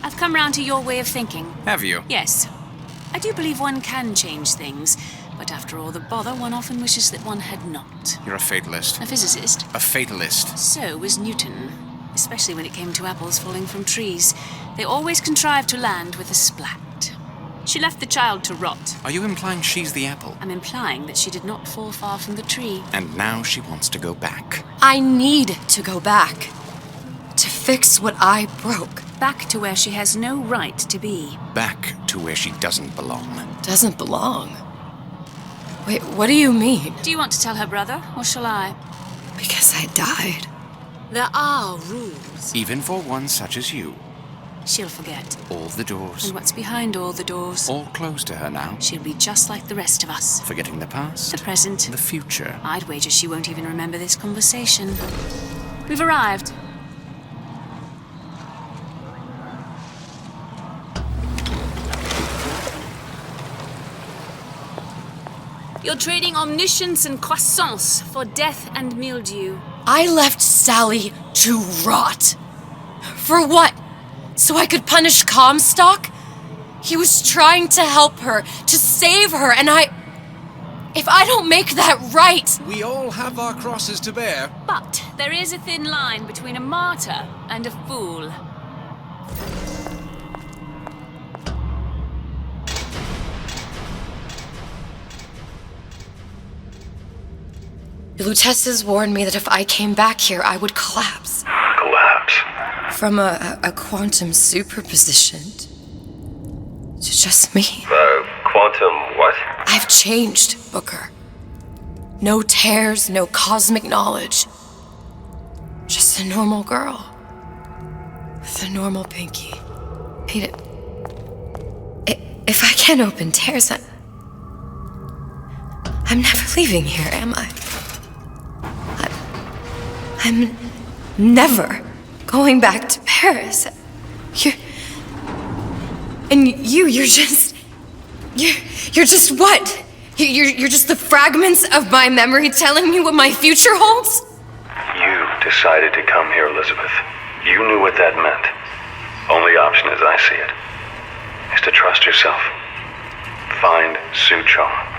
[SPEAKER 10] I've come round to your way of thinking.
[SPEAKER 4] Have you?
[SPEAKER 10] Yes. I do believe one can change things, but after all the bother, one often wishes that one had not.
[SPEAKER 4] You're a fatalist.
[SPEAKER 10] A physicist.
[SPEAKER 4] A fatalist.
[SPEAKER 10] So was Newton, especially when it came to apples falling from trees. They always contrived to land with a splat. She left the child to rot.
[SPEAKER 4] Are you implying she's the apple?
[SPEAKER 10] I'm implying that she did not fall far from the tree.
[SPEAKER 4] And now she wants to go back.
[SPEAKER 2] I need to go back. To fix what I broke.
[SPEAKER 10] Back to where she has no right to be.
[SPEAKER 4] Back to where she doesn't belong.
[SPEAKER 2] Doesn't belong? Wait, what do you mean?
[SPEAKER 10] Do you want to tell her brother, or shall I?
[SPEAKER 2] Because I died.
[SPEAKER 10] There are rules.
[SPEAKER 4] Even for one such as you.
[SPEAKER 10] She'll forget.
[SPEAKER 4] All the doors.
[SPEAKER 10] And what's behind all the doors?
[SPEAKER 4] All closed to her now.
[SPEAKER 10] She'll be just like the rest of us.
[SPEAKER 4] Forgetting the past.
[SPEAKER 10] The present.
[SPEAKER 4] The future.
[SPEAKER 10] I'd wager she won't even remember this conversation. We've arrived. You're trading omniscience and croissance for death and mildew.
[SPEAKER 2] I left Sally to rot. For what? So I could punish Comstock? He was trying to help her, to save her, and if I don't make that right...
[SPEAKER 22] We all have our crosses to bear.
[SPEAKER 10] But there is a thin line between a martyr and a fool.
[SPEAKER 2] The Lutesses warned me that if I came back here, I would collapse.
[SPEAKER 16] Collapse?
[SPEAKER 2] From a quantum superposition to just me.
[SPEAKER 16] Quantum what?
[SPEAKER 2] I've changed, Booker. No tears, no cosmic knowledge. Just a normal girl. With a normal pinky. If I can't open tears, I'm never leaving here, am I? I'm never going back to Paris. You're just what? You're just the fragments of my memory telling me what my future holds?
[SPEAKER 16] You decided to come here, Elizabeth. You knew what that meant. Only option, as I see it, is to trust yourself. Find Suchong.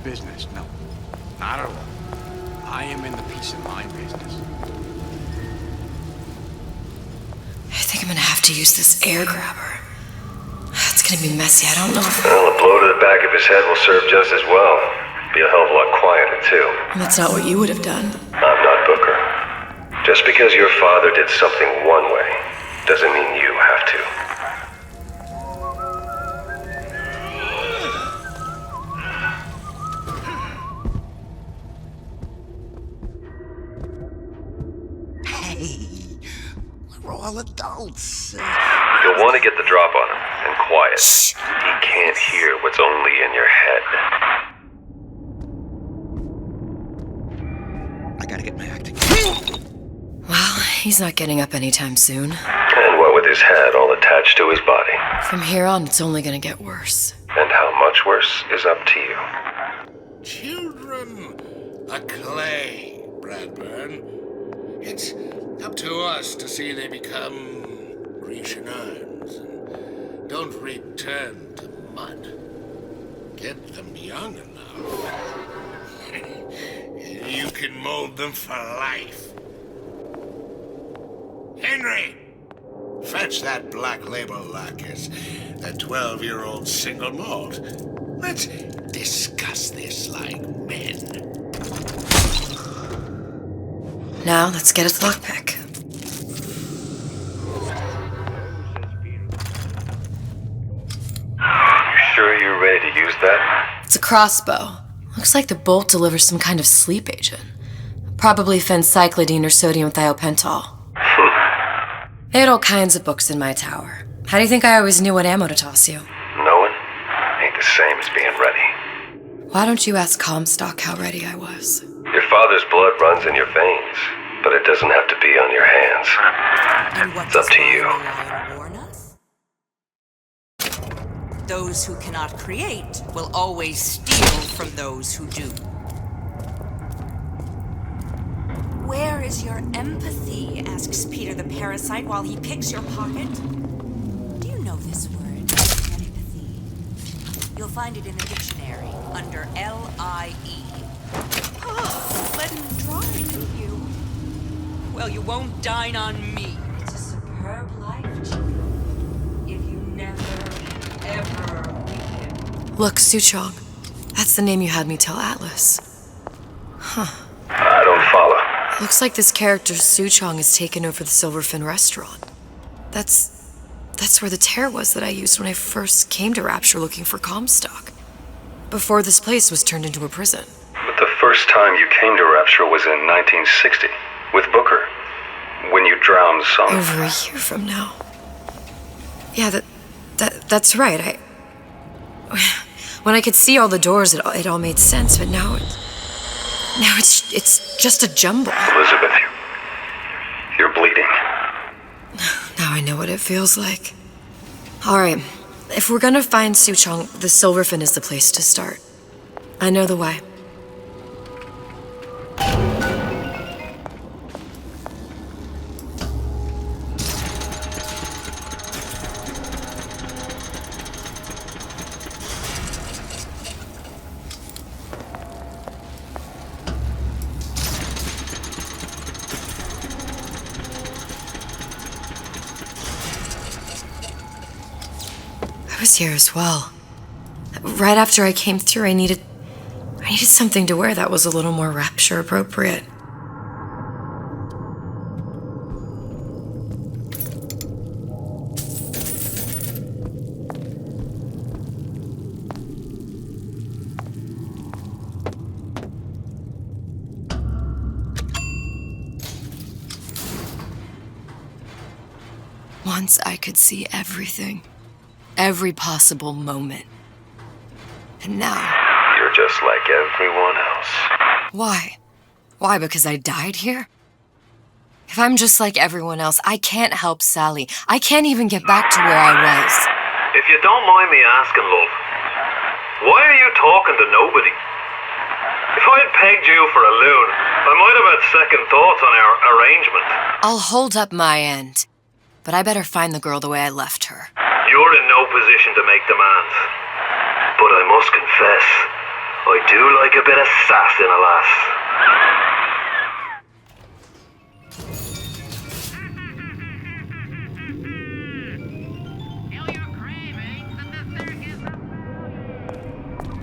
[SPEAKER 22] Business, no. Not at all. I am in the peace of mind business.
[SPEAKER 2] I think I'm gonna have to use this air grabber. It's gonna be messy, I don't know if...
[SPEAKER 16] Well, a blow to the back of his head will serve just as well. Be a hell of a lot quieter, too.
[SPEAKER 2] That's not what you would have done.
[SPEAKER 16] I'm not Booker. Just because your father did something one way, doesn't mean you have to.
[SPEAKER 22] else.
[SPEAKER 16] You'll want to get the drop on him, and quiet. Shh. He can't hear what's only in your head.
[SPEAKER 6] I gotta get my act together.
[SPEAKER 2] Well, he's not getting up anytime soon.
[SPEAKER 16] And what with his head all attached to his body.
[SPEAKER 2] From here on, it's only gonna get worse.
[SPEAKER 16] And how much worse is up to you.
[SPEAKER 15] Children are clay, Bradburn. It's up to us to see they become Grecian urns and don't return to mud. Get them young enough. You can mold them for life. Henry! Fetch that black label lacquers, that 12-year-old single malt. Let's discuss this like men.
[SPEAKER 2] Now, let's get its lockpick.
[SPEAKER 16] You sure you're ready to use that?
[SPEAKER 2] It's a crossbow. Looks like the bolt delivers some kind of sleep agent. Probably phencyclidine or sodium thiopental. They had all kinds of books in my tower. How do you think I always knew what ammo to toss you?
[SPEAKER 16] Knowing ain't the same as being ready.
[SPEAKER 2] Why don't you ask Comstock how ready I was?
[SPEAKER 16] Your father's blood runs in your veins, but it doesn't have to be on your hands. It's up to you.
[SPEAKER 9] Warn us? Those who cannot create will always steal from those who do.
[SPEAKER 11] Where is your empathy? Asks Peter the parasite while he picks your pocket. Do you know this word, empathy? You'll find it in the dictionary under L-I-E. Oh, let him try, do you? Well, you won't dine on me. It's a superb life, Chico. If you never, ever weaken.
[SPEAKER 2] Look, Suchong. That's the name you had me tell Atlas. Huh.
[SPEAKER 16] I don't follow.
[SPEAKER 2] Looks like this character Suchong has taken over the Silverfin restaurant. That's where the tear was that I used when I first came to Rapture looking for Comstock. Before this place was turned into a prison.
[SPEAKER 16] But the first time you came to Rapture was in 1960, with Booker, when you drowned some...
[SPEAKER 2] Over a year from now. Yeah, that's right. When I could see all the doors, it all made sense, but now it's just a jumble.
[SPEAKER 16] Elizabeth, you're bleeding.
[SPEAKER 2] Now I know what it feels like. Alright, if we're gonna find Suchong, the Silverfin is the place to start. I know the way. I was here as well. Right after I came through, I needed something to wear that was a little more Rapture appropriate. Once I could see everything. Every possible moment. And now...
[SPEAKER 16] You're just like everyone else.
[SPEAKER 2] Why? Why, because I died here? If I'm just like everyone else, I can't help Sally. I can't even get back to where I was.
[SPEAKER 16] If you don't mind me asking, love, why are you talking to nobody? If I'd pegged you for a loon, I might have had second thoughts on our arrangement.
[SPEAKER 2] I'll hold up my end. But I better find the girl the way I left her.
[SPEAKER 16] You're in no position to make demands. But I must confess, I do like a bit of sass in a lass.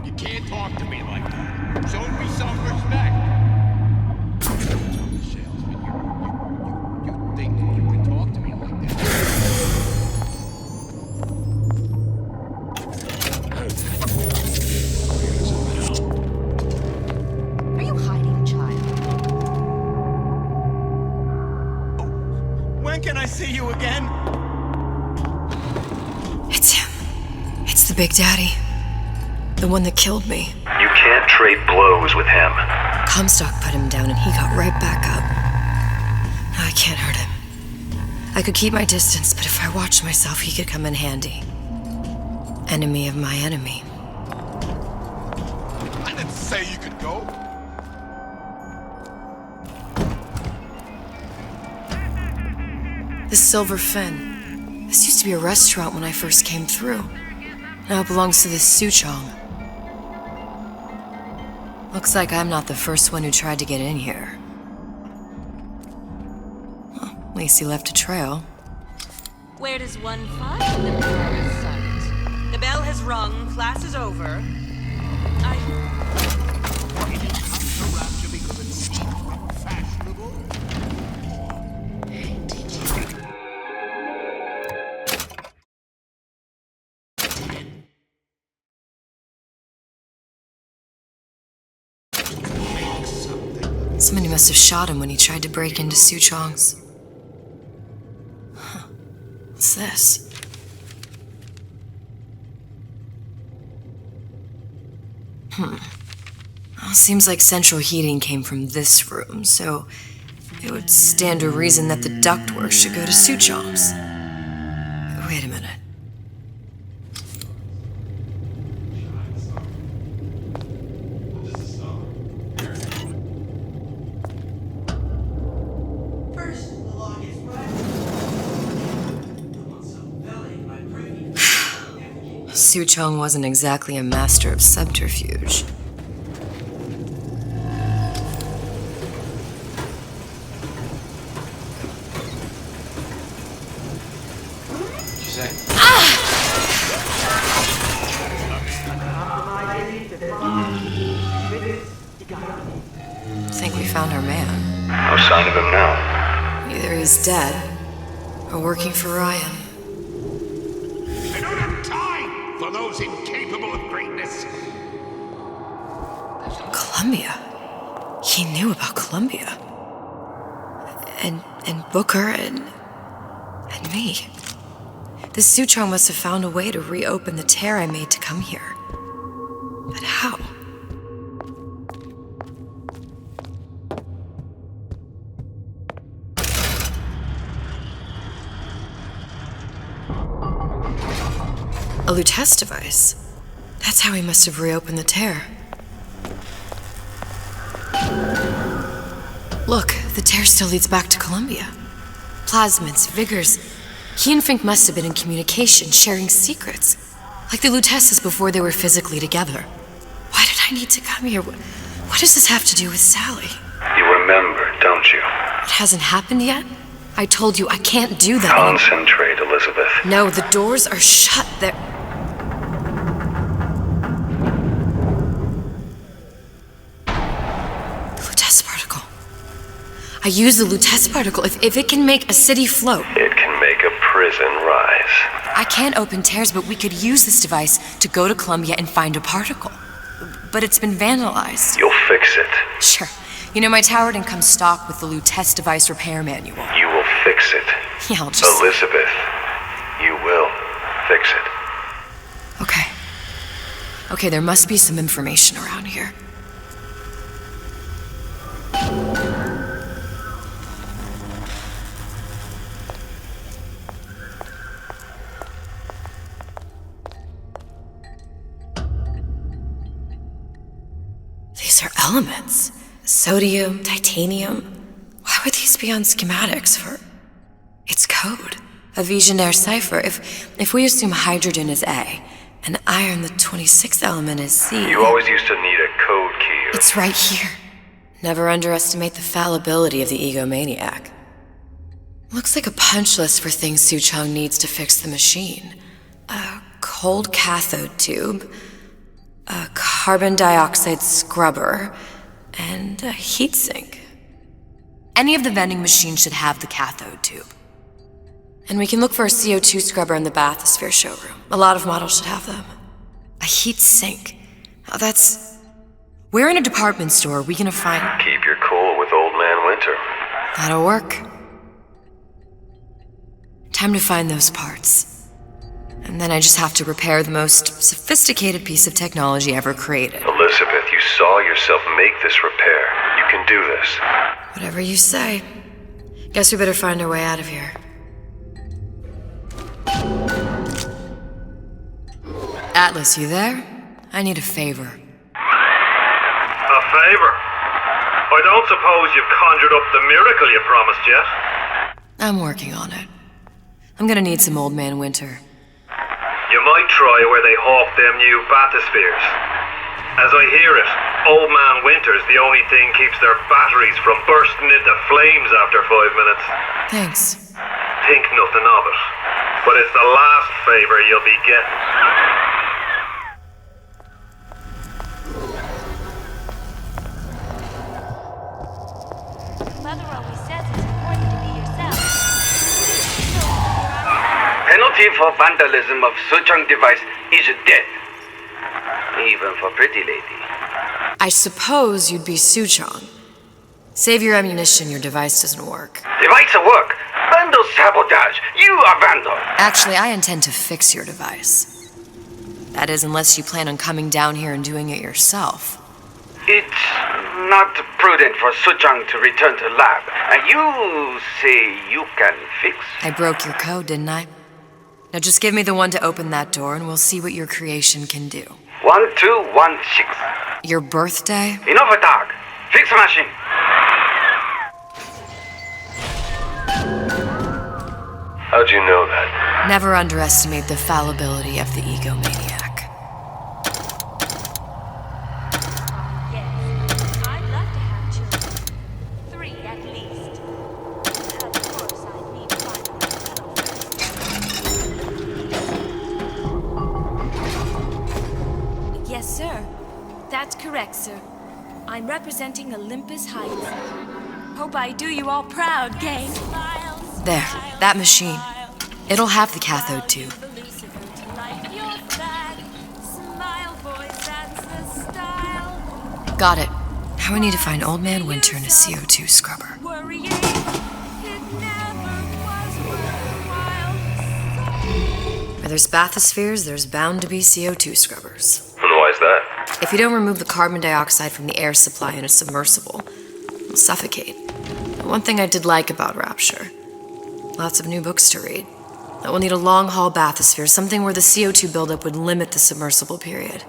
[SPEAKER 22] You can't talk to me like that. Show me some respect. You think you can talk to me like that?
[SPEAKER 11] Are you hiding, child?
[SPEAKER 22] When can I see you again?
[SPEAKER 2] Big Daddy. The one that killed me.
[SPEAKER 16] You can't trade blows with him.
[SPEAKER 2] Comstock put him down and he got right back up. I can't hurt him. I could keep my distance, but if I watched myself, he could come in handy. Enemy of my enemy.
[SPEAKER 8] I didn't say you could go.
[SPEAKER 2] The Silver Fin. This used to be a restaurant when I first came through. Now it belongs to this Suchong. Looks like I'm not the first one who tried to get in here. Well, at least he left a trail.
[SPEAKER 9] Where does one find the parasite? The bell has rung, class is over.
[SPEAKER 2] Somebody must have shot him when he tried to break into Suchong's. Huh. What's this? Well, seems like central heating came from this room, so it would stand to reason that the ductwork should go to Suchong's. Wait a minute. Suchong wasn't exactly a master of subterfuge. Think we found our man.
[SPEAKER 16] No sign of him now.
[SPEAKER 2] Either he's dead, or working for Ryan.
[SPEAKER 15] I don't have time for those incapable of greatness.
[SPEAKER 2] Columbia. He knew about Columbia. And Booker and me. The Suchong must have found a way to reopen the tear I made to come here. But how? A Lutece device. That's how he must have reopened the tear. Look, the tear still leads back to Columbia. Plasmids, vigors. He and Fink must have been in communication, sharing secrets. Like the Luteces before they were physically together. Why did I need to come here? What does this have to do with Sally?
[SPEAKER 16] You remember, don't you?
[SPEAKER 2] It hasn't happened yet? I told you I can't do that.
[SPEAKER 16] Concentrate, Elizabeth.
[SPEAKER 2] No, the doors are shut. They're... I use the Lutece particle. If it can make a city float...
[SPEAKER 16] It can make a prison rise.
[SPEAKER 2] I can't open tears, but we could use this device to go to Columbia and find a particle. But it's been vandalized.
[SPEAKER 16] You'll fix it.
[SPEAKER 2] Sure. You know, my tower didn't come stock with the Lutece device repair manual.
[SPEAKER 16] You will fix it.
[SPEAKER 2] Yeah, I'll just...
[SPEAKER 16] Elizabeth, you will fix it.
[SPEAKER 2] Okay. Okay, there must be some information around here. These are elements. Sodium, titanium. Why would these be on schematics for... It's code. A Visionaire cipher. If we assume hydrogen is A, and iron, the 26th element, is C...
[SPEAKER 16] You always used to need a code key.
[SPEAKER 2] It's right here. Never underestimate the fallibility of the egomaniac. Looks like a punch list for things Suchong needs to fix the machine. A cold cathode tube, a carbon dioxide scrubber, and a heatsink. Any of the vending machines should have the cathode tube. And we can look for a CO2 scrubber in the bathysphere showroom. A lot of models should have them. A heatsink. Oh, that's... Where in a department store are we gonna find...
[SPEAKER 16] Keep your cool with Old Man Winter.
[SPEAKER 2] That'll work. Time to find those parts. And then I just have to repair the most sophisticated piece of technology ever created.
[SPEAKER 16] Elizabeth, you saw yourself make this repair. You can do this.
[SPEAKER 2] Whatever you say. Guess we better find our way out of here. Atlas, you there? I need a favor.
[SPEAKER 7] A favor? I don't suppose you've conjured up the miracle you promised yet?
[SPEAKER 2] I'm working on it. I'm gonna need some Old Man Winter.
[SPEAKER 7] You might try where they hawk them new bathyspheres. As I hear it, Old Man Winter's the only thing keeps their batteries from bursting into flames after 5 minutes.
[SPEAKER 2] Thanks.
[SPEAKER 7] Think nothing of it. But it's the last favor you'll be getting.
[SPEAKER 9] Mother always says it's important to be yourself.
[SPEAKER 12] Penalty for vandalism of Suchong device is death. Even for pretty lady.
[SPEAKER 2] I suppose you'd be Suchong. Save your ammunition, your device doesn't work.
[SPEAKER 12] Device work. Vandal sabotage. You are vandal.
[SPEAKER 2] Actually, I intend to fix your device. That is, unless you plan on coming down here and doing it yourself.
[SPEAKER 12] It's not prudent for Suchong to return to lab. And you say you can fix?
[SPEAKER 2] I broke your code, didn't I? Now just give me the one to open that door and we'll see what your creation can do.
[SPEAKER 12] 1216.
[SPEAKER 2] Your birthday?
[SPEAKER 12] Enough talk. Fix machine.
[SPEAKER 16] How'd you know that?
[SPEAKER 2] Never underestimate the fallibility of the egomaniac.
[SPEAKER 9] I'd love to have children. 3 at least. Of course, I'd need to find myself. Yes, sir. That's correct, sir. I'm representing Olympus Heights. Hope I do you all proud, gang.
[SPEAKER 2] There, that machine. It'll have the cathode tube. Got it. Now I need to find Old Man Winter and a CO2 scrubber. Where there's bathyspheres, there's bound to be CO2 scrubbers.
[SPEAKER 16] And why is that?
[SPEAKER 2] If you don't remove the carbon dioxide from the air supply in a submersible, it'll suffocate. One thing I did like about Rapture, lots of new books to read. That will need a long-haul bathysphere, something where the CO2 buildup would limit the submersible period.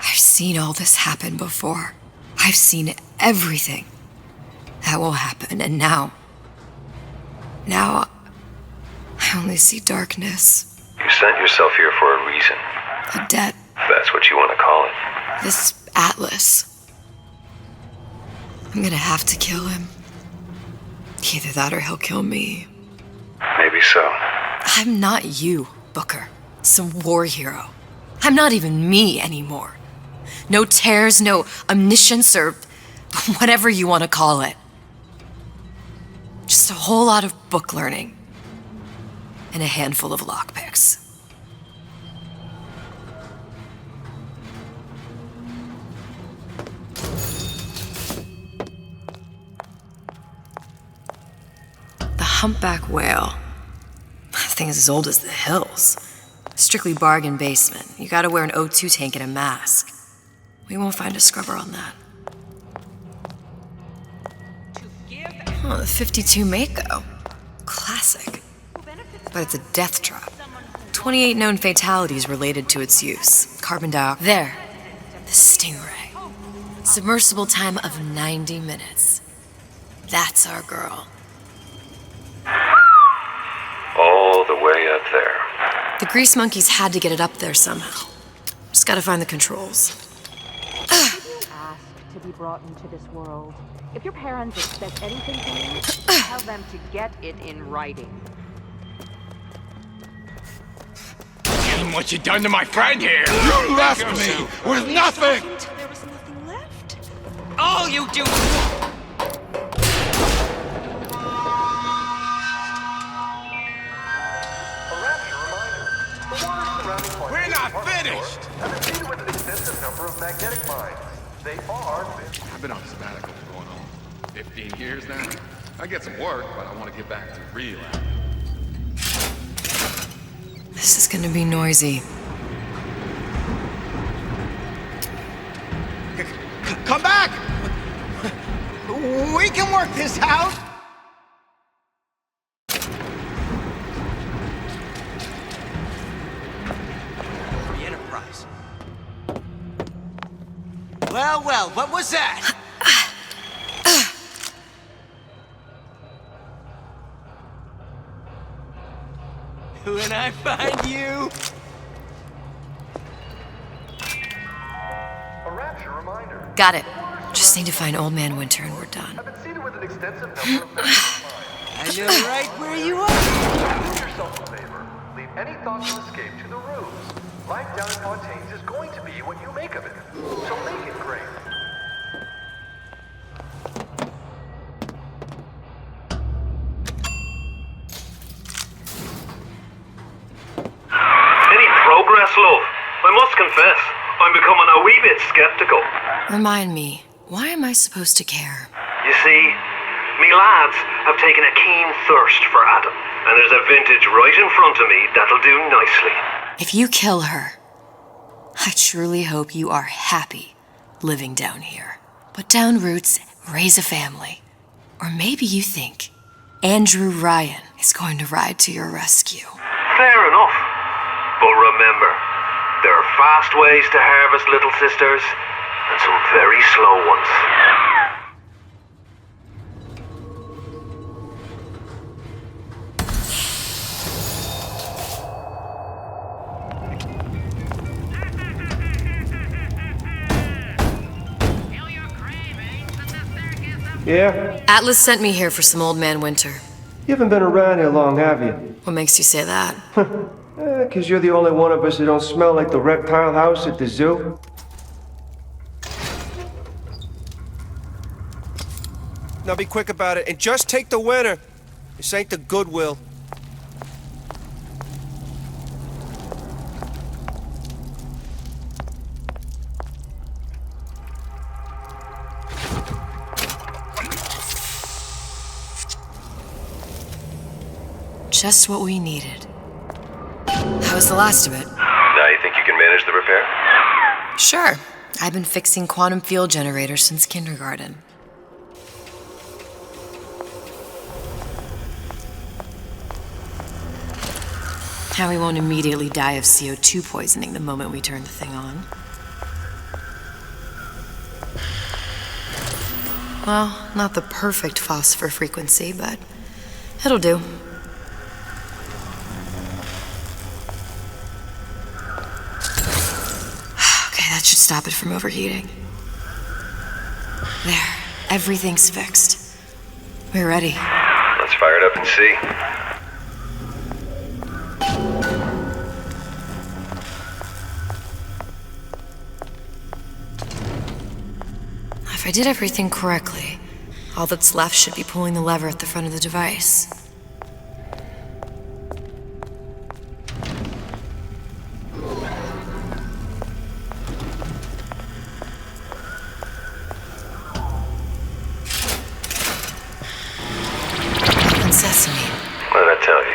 [SPEAKER 2] I've seen all this happen before. I've seen everything that will happen, and now I only see darkness.
[SPEAKER 16] You sent yourself here for a reason.
[SPEAKER 2] A debt.
[SPEAKER 16] If that's what you want to call it.
[SPEAKER 2] This Atlas. I'm gonna have to kill him. Either that or he'll kill me.
[SPEAKER 16] Maybe so.
[SPEAKER 2] I'm not you, Booker. Some war hero. I'm not even me anymore. No tears, no omniscience, or whatever you want to call it. Just a whole lot of book learning. And a handful of lockpicks. The humpback whale. That thing is as old as the hills. Strictly bargain basement. You gotta wear an O2 tank and a mask. We won't find a scrubber on that. Oh, the 52 Mako. Classic. But it's a death trap. 28 known fatalities related to its use. Carbon dioxide. There. The Stingray. Submersible time of 90 minutes. That's our girl.
[SPEAKER 16] All the way up there.
[SPEAKER 2] The grease monkeys had to get it up there somehow. Just gotta find the controls.
[SPEAKER 23] To be brought into this world. If your parents expect anything from you, tell them to get it in writing.
[SPEAKER 15] seen what you done to my friend here. You left me with nothing.
[SPEAKER 5] There was nothing left.
[SPEAKER 15] All you do. We're not finished.
[SPEAKER 1] Have been seeded with an extensive number of magnetic mines. They are.
[SPEAKER 13] I've been on sabbatical for going on 15 years now. I get some work, but I want to get back to real.
[SPEAKER 2] This is gonna be noisy.
[SPEAKER 6] Come back! We can work this out!
[SPEAKER 19] The Enterprise. Well, what was that? When I find you...
[SPEAKER 1] A rapture reminder.
[SPEAKER 2] Got it. Just need to find Old Man Winter and we're done.
[SPEAKER 1] Have been seeded with an extensive number of magnetic mines.
[SPEAKER 19] I know right where you are.
[SPEAKER 1] Do yourself a favor. Leave any thoughts of escape to the ruse. Life down in Fontaines is going to be what you make of it. So make it great.
[SPEAKER 7] Any progress, love? I must confess, I'm becoming a wee bit skeptical.
[SPEAKER 2] Remind me, why am I supposed to care?
[SPEAKER 7] You see, me lads have taken a keen thirst for Adam, and there's a vintage right in front of me that'll do nicely.
[SPEAKER 2] If you kill her, I truly hope you are happy living down here. Put down roots, raise a family. Or maybe you think Andrew Ryan is going to ride to your rescue.
[SPEAKER 7] Fair enough. But remember, there are fast ways to harvest little sisters, and some very slow ones.
[SPEAKER 18] Yeah?
[SPEAKER 2] Atlas sent me here for some Old Man Winter.
[SPEAKER 18] You haven't been around here long, have you?
[SPEAKER 2] What makes you say that?
[SPEAKER 18] 'Cause you're the only one of us that don't smell like the reptile house at the zoo. Now be quick about it, and just take the winner. This ain't the Goodwill.
[SPEAKER 2] Just what we needed. That was the last of it.
[SPEAKER 16] Now you think you can manage the repair?
[SPEAKER 2] Sure. I've been fixing quantum field generators since kindergarten. Now we won't immediately die of CO2 poisoning the moment we turn the thing on. Well, not the perfect phosphor frequency, but it'll do. Okay, that should stop it from overheating. There, everything's fixed. We're ready.
[SPEAKER 16] Let's fire it up and see.
[SPEAKER 2] If I did everything correctly, all that's left should be pulling the lever at the front of the device. Open sesame.
[SPEAKER 16] What did I tell you?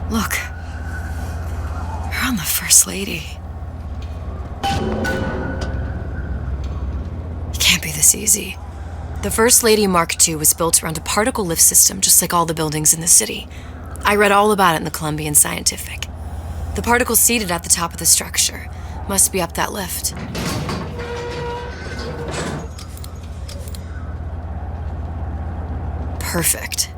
[SPEAKER 2] Look. We're on the First Lady. It can't be this easy. The First Lady Mark II was built around a particle lift system just like all the buildings in the city. I read all about it in the Columbian Scientific. The particles seated at the top of the structure must be up that lift. Perfect.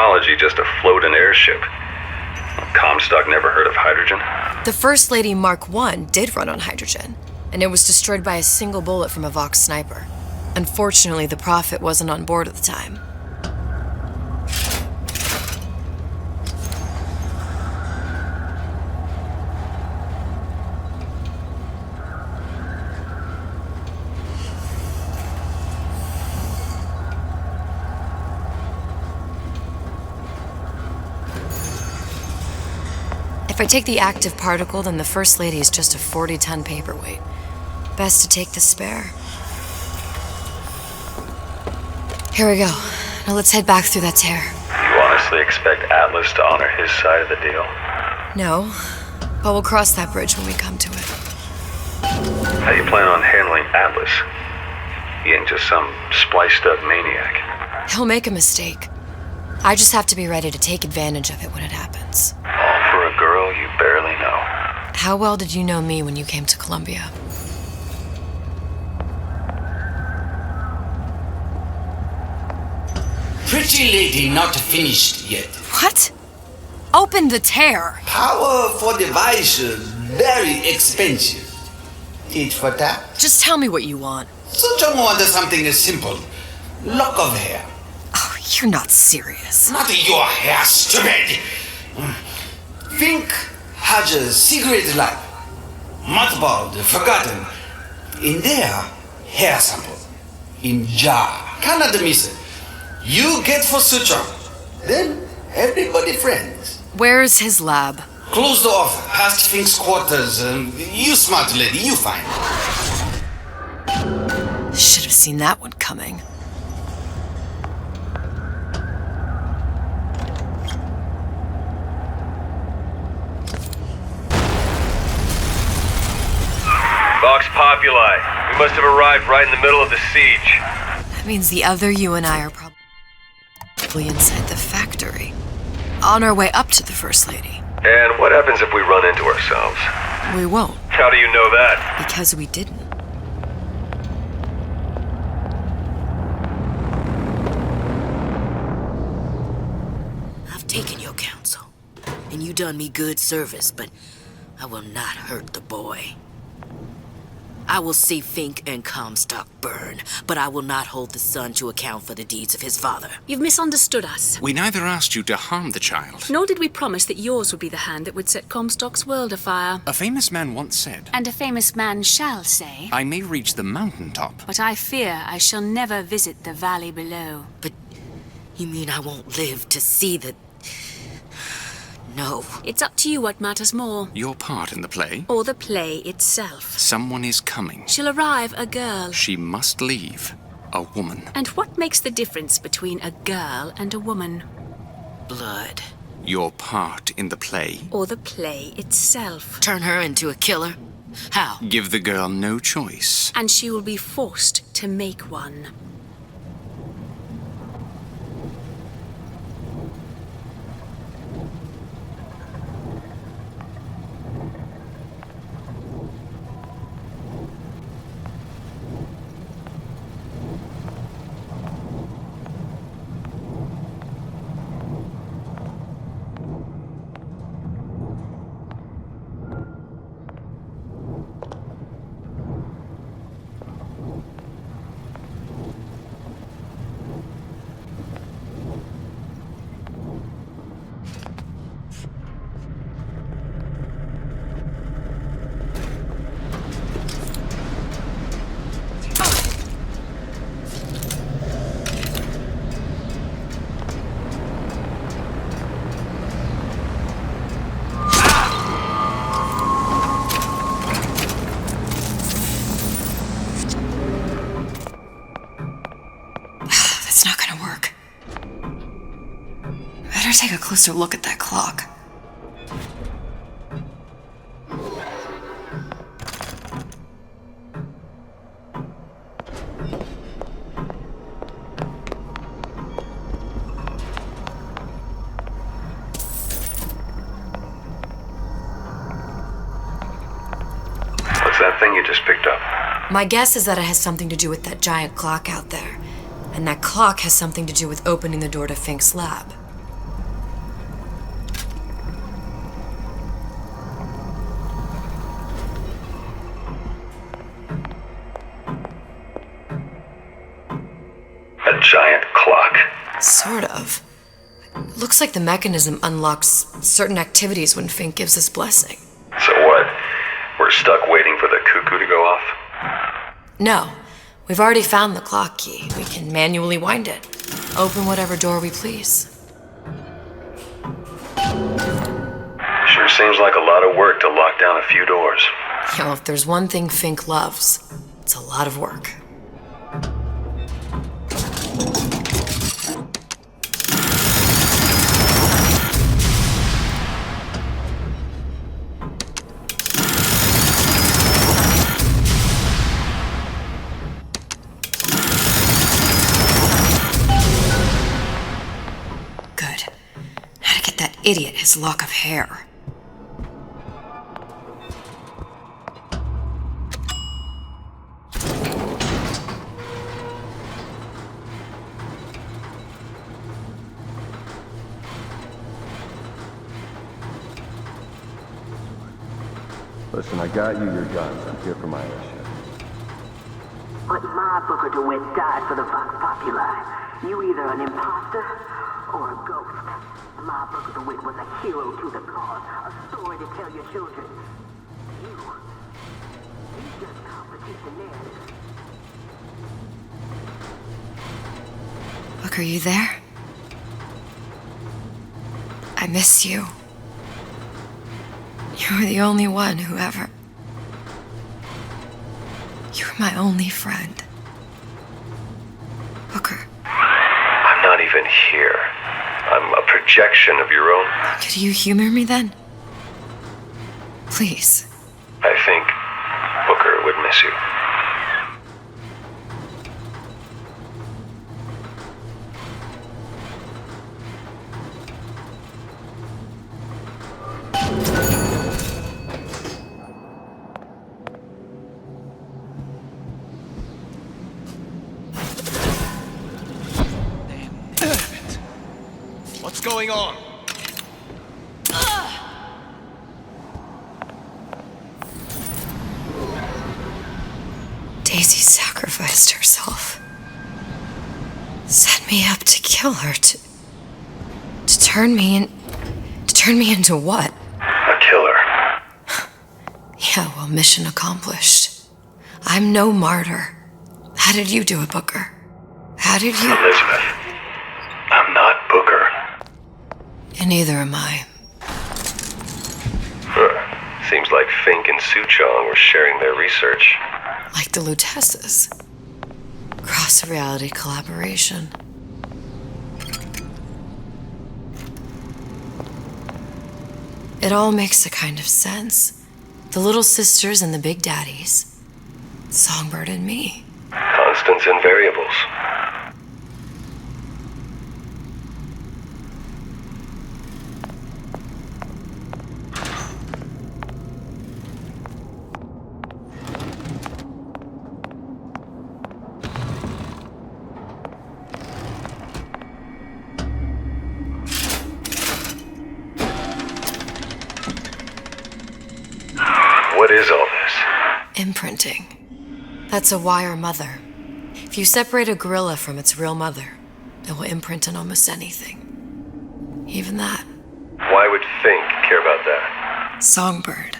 [SPEAKER 16] technology just a floating airship. Comstock never heard of hydrogen?
[SPEAKER 2] The First Lady Mark I did run on hydrogen, and it was destroyed by a single bullet from a Vox sniper. Unfortunately, the Prophet wasn't on board at the time. If I take the active particle, then the First Lady is just a 40-ton paperweight. Best to take the spare. Here we go. Now let's head back through that tear.
[SPEAKER 16] You honestly expect Atlas to honor his side of the deal?
[SPEAKER 2] No, but we'll cross that bridge when we come to it.
[SPEAKER 16] How do you plan on handling Atlas? He ain't just some spliced-up maniac.
[SPEAKER 2] He'll make a mistake. I just have to be ready to take advantage of it when it happens.
[SPEAKER 16] All for a girl you barely know.
[SPEAKER 2] How well did you know me when you came to Columbia?
[SPEAKER 3] Pretty lady not finished yet.
[SPEAKER 2] What? Open the tear.
[SPEAKER 3] Powerful device, very expensive. Tit for tat.
[SPEAKER 2] Just tell me what you want.
[SPEAKER 3] Such want something simple. Lock of hair.
[SPEAKER 2] Oh, you're not serious.
[SPEAKER 3] Not your hair, stupid. Think has a secret life. Mothballed, forgotten. In there, hair sample. In jar. Cannot miss it. You get for suture. Then everybody friends.
[SPEAKER 2] Where's his lab?
[SPEAKER 3] Closed off, past Fink's quarters. You smart lady, you find.
[SPEAKER 2] Should have seen that one coming.
[SPEAKER 16] Vox Populi. We must have arrived right in the middle of the siege.
[SPEAKER 2] That means the other you and I are probably inside the factory. On our way up to the First Lady.
[SPEAKER 16] And what happens if we run into ourselves?
[SPEAKER 2] We won't.
[SPEAKER 16] How do you know that?
[SPEAKER 2] Because we didn't.
[SPEAKER 14] I've taken your counsel, and you done me good service, but I will not hurt the boy. I will see Fink and Comstock burn, but I will not hold the son to account for the deeds of his father.
[SPEAKER 10] You've misunderstood us.
[SPEAKER 20] We neither asked you to harm the child.
[SPEAKER 10] Nor did we promise that yours would be the hand that would set Comstock's world afire.
[SPEAKER 20] A famous man once said,
[SPEAKER 10] And a famous man shall say,
[SPEAKER 20] I may reach the mountaintop,
[SPEAKER 10] but I fear I shall never visit the valley below.
[SPEAKER 14] But you mean I won't live to see the... No.
[SPEAKER 10] It's up to you what matters more.
[SPEAKER 20] Your part in the play?
[SPEAKER 10] Or the play itself.
[SPEAKER 20] Someone is coming.
[SPEAKER 10] She'll arrive a girl.
[SPEAKER 20] She must leave. A woman.
[SPEAKER 10] And what makes the difference between a girl and a woman?
[SPEAKER 14] Blood.
[SPEAKER 20] Your part in the play?
[SPEAKER 10] Or the play itself.
[SPEAKER 14] Turn her into a killer? How?
[SPEAKER 20] Give the girl no choice.
[SPEAKER 10] And she will be forced to make one.
[SPEAKER 2] Take a closer look at that clock.
[SPEAKER 16] What's that thing you just picked up?
[SPEAKER 2] My guess is that it has something to do with that giant clock out there. And that clock has something to do with opening the door to Fink's lab. Sort of. Looks like the mechanism unlocks certain activities when Fink gives his blessing.
[SPEAKER 16] So what? We're stuck waiting for the cuckoo to go off?
[SPEAKER 2] No. We've already found the clock key. We can manually wind it. Open whatever door we please.
[SPEAKER 16] Sure seems like a lot of work to lock down a few doors.
[SPEAKER 2] Yo, if there's one thing Fink loves, it's a lot of work. Good. How to get that idiot his lock of hair.
[SPEAKER 4] Listen, I got you your guns. I'm here for my airship.
[SPEAKER 23] But my Booker DeWitt died for the Vox Populi. You either an imposter or a ghost. My Booker DeWitt was a hero to the cause, a story to tell your children. You just competition narrative.
[SPEAKER 2] Booker, you there? I miss you. You were the only one who ever... You were my only friend. Booker.
[SPEAKER 16] I'm not even here. I'm a projection of your own.
[SPEAKER 2] Could you humor me then? Please.
[SPEAKER 16] I think Booker would miss you.
[SPEAKER 17] What's going on?
[SPEAKER 2] Daisy sacrificed herself. Set me up to kill her, to turn me into what?
[SPEAKER 16] A killer.
[SPEAKER 2] Yeah, well, mission accomplished. I'm no martyr. How did you do it, Booker? How did you...
[SPEAKER 16] Elizabeth, I'm not Booker.
[SPEAKER 2] And neither am I.
[SPEAKER 16] Seems like Fink and Suchong were sharing their research.
[SPEAKER 2] Like the Lutesses. Cross-reality collaboration. It all makes a kind of sense. The little sisters and the big daddies. Songbird and me.
[SPEAKER 16] Constants and variables. What is all this?
[SPEAKER 2] Imprinting. That's a wire mother. If you separate a gorilla from its real mother, it will imprint on almost anything. Even that.
[SPEAKER 16] Why would Fink care about that?
[SPEAKER 2] Songbird.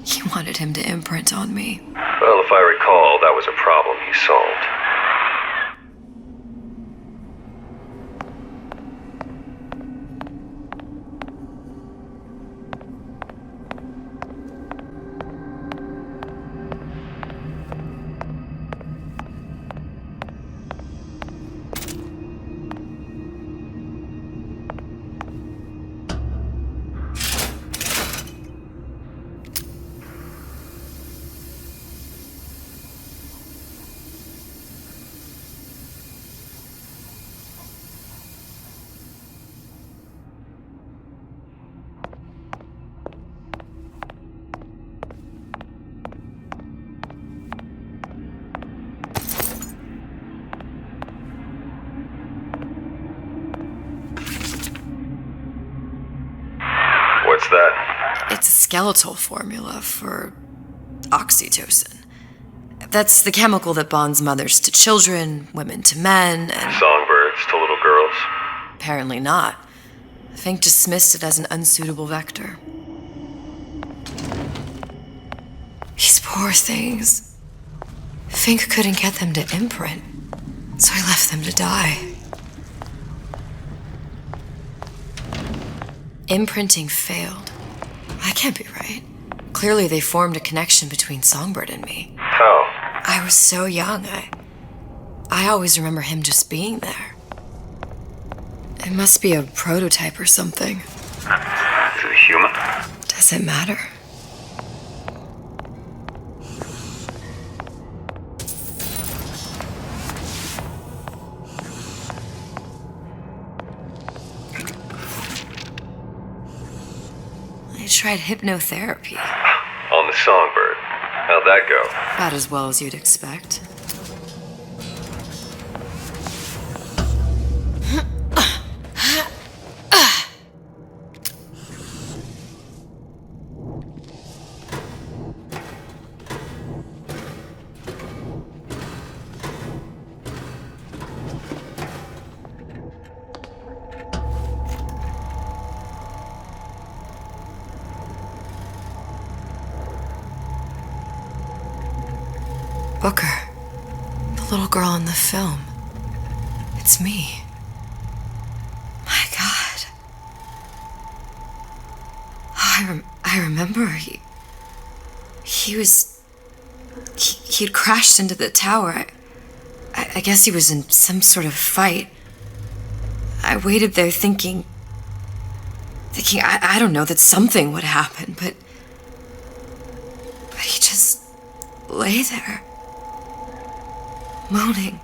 [SPEAKER 2] He wanted him to imprint on me.
[SPEAKER 16] Well, if I recall, that was a problem he solved. What's that?
[SPEAKER 2] It's a skeletal formula for oxytocin. That's the chemical that bonds mothers to children, women to men, and...
[SPEAKER 16] Songbird songbirds to little girls?
[SPEAKER 2] Apparently not. Fink dismissed it as an unsuitable vector. These poor things. Fink couldn't get them to imprint, so he left them to die. Imprinting failed. That can't be right. Clearly they formed a connection between Songbird and me.
[SPEAKER 16] How?
[SPEAKER 2] I was so young, I always remember him just being there. It must be a prototype or something.
[SPEAKER 16] Is it a human?
[SPEAKER 2] Does it matter? I tried hypnotherapy.
[SPEAKER 16] On the songbird. How'd that go?
[SPEAKER 2] About as well as you'd expect. Booker, the little girl in the film. It's me. My God. Oh, I remember he'd crashed into the tower. I guess he was in some sort of fight. I waited there thinking I don't know, that something would happen, but he just lay there. Moaning.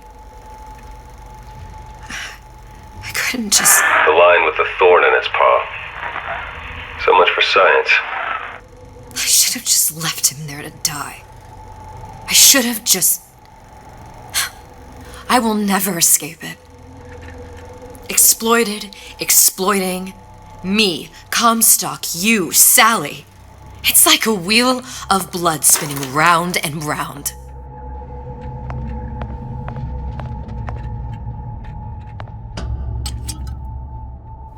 [SPEAKER 2] I couldn't just...
[SPEAKER 16] The lion with the thorn in its paw. So much for science.
[SPEAKER 2] I should have just left him there to die. I should have just... I will never escape it. Exploited, exploiting, me, Comstock, you, Sally. It's like a wheel of blood spinning round and round.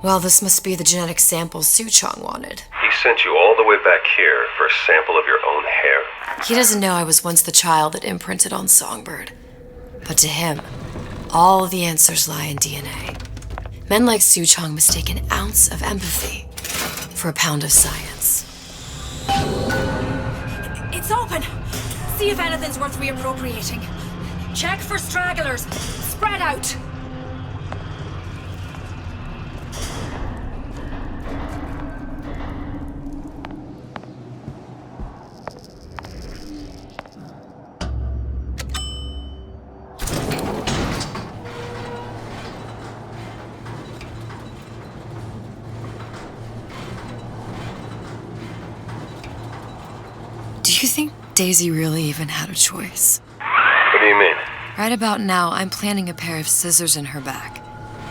[SPEAKER 2] Well, this must be the genetic sample Suchong wanted.
[SPEAKER 16] He sent you all the way back here for a sample of your own hair.
[SPEAKER 2] He doesn't know I was once the child that imprinted on Songbird. But to him, all the answers lie in DNA. Men like Suchong mistake an ounce of empathy for a pound of science.
[SPEAKER 11] It's open! See if anything's worth reappropriating. Check for stragglers. Spread out!
[SPEAKER 2] Do you think Daisy really even had a choice?
[SPEAKER 16] What do you mean?
[SPEAKER 2] Right about now, I'm planting a pair of scissors in her back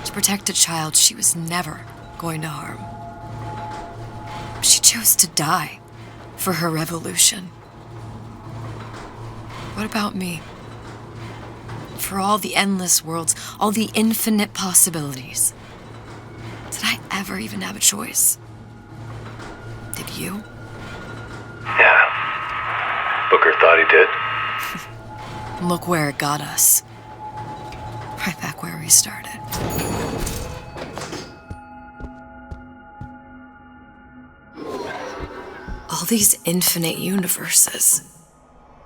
[SPEAKER 2] to protect a child she was never going to harm. She chose to die for her revolution. What about me? For all the endless worlds, all the infinite possibilities. Did I ever even have a choice? Did you?
[SPEAKER 16] Yeah. Booker thought he did.
[SPEAKER 2] Look where it got us. Right back where we started. All these infinite universes.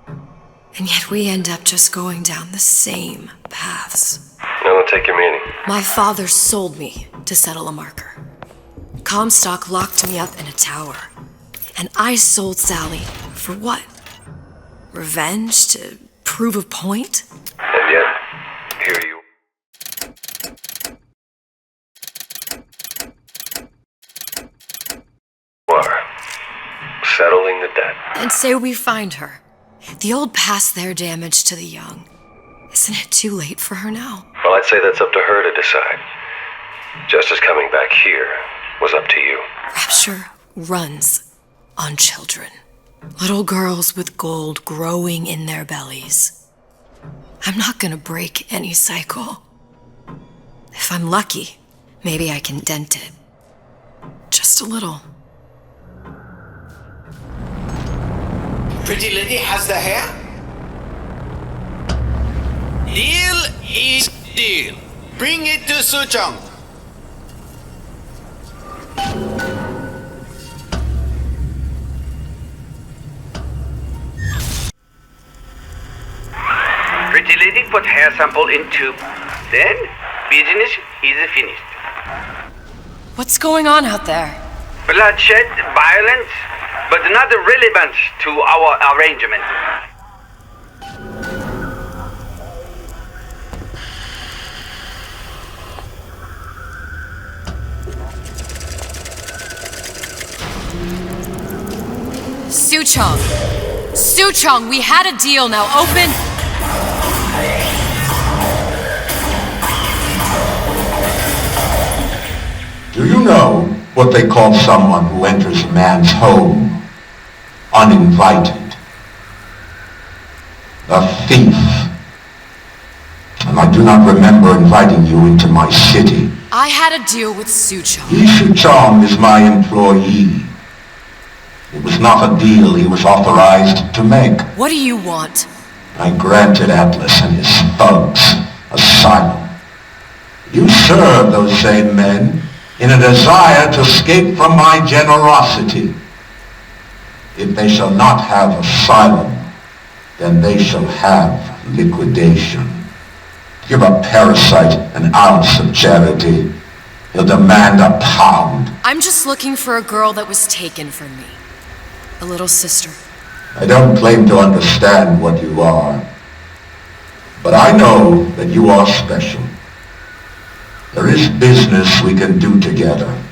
[SPEAKER 2] And yet we end up just going down the same paths.
[SPEAKER 16] I don't take your meaning.
[SPEAKER 2] My father sold me to settle a marker. Comstock locked me up in a tower. And I sold Sally for what? Revenge? To prove a point?
[SPEAKER 16] And yet, here you are, settling the debt.
[SPEAKER 2] And say we find her. The old past their damage to the young. Isn't it too late for her now?
[SPEAKER 16] Well, I'd say that's up to her to decide. Just as coming back here was up to you.
[SPEAKER 2] Rapture runs on children. Little girls with gold growing in their bellies. I'm not gonna break any cycle. If I'm lucky, maybe I can dent it. Just a little.
[SPEAKER 3] Pretty lady has the hair? Deal is deal. Bring it to Suchong.
[SPEAKER 12] Pretty lady put hair sample in tube. Then, business is finished.
[SPEAKER 2] What's going on out there?
[SPEAKER 12] Bloodshed, violence, but not relevant to our arrangement.
[SPEAKER 2] Suchong! Suchong, we had a deal, now open!
[SPEAKER 17] Do you know what they call someone who enters a man's home uninvited? A thief. And I do not remember inviting you into my city.
[SPEAKER 2] I had a deal with Suchong.
[SPEAKER 17] Suchong is my employee. It was not a deal he was authorized to make.
[SPEAKER 2] What do you want?
[SPEAKER 17] I granted Atlas and his thugs asylum. You serve those same men in a desire to escape from my generosity. If they shall not have asylum, then they shall have liquidation. Give a parasite an ounce of charity, he'll demand a pound.
[SPEAKER 2] I'm just looking for a girl that was taken from me. A little sister.
[SPEAKER 17] I don't claim to understand what you are, but I know that you are special. There is business we can do together.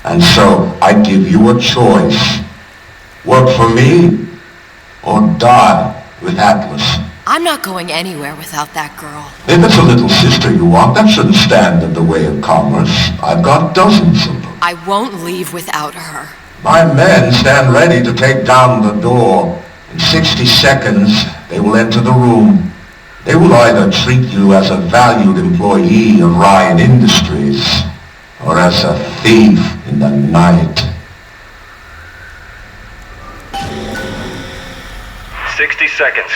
[SPEAKER 17] And so I give you a choice. Work for me or die with Atlas.
[SPEAKER 2] I'm not going anywhere without that girl.
[SPEAKER 17] If it's a little sister you want, that shouldn't stand in the way of commerce. I've got dozens of them.
[SPEAKER 2] I won't leave without her.
[SPEAKER 17] My men stand ready to take down the door. In 60 seconds, they will enter the room. They will either treat you as a valued employee of Ryan Industries, or as a thief in the night.
[SPEAKER 7] 60 seconds.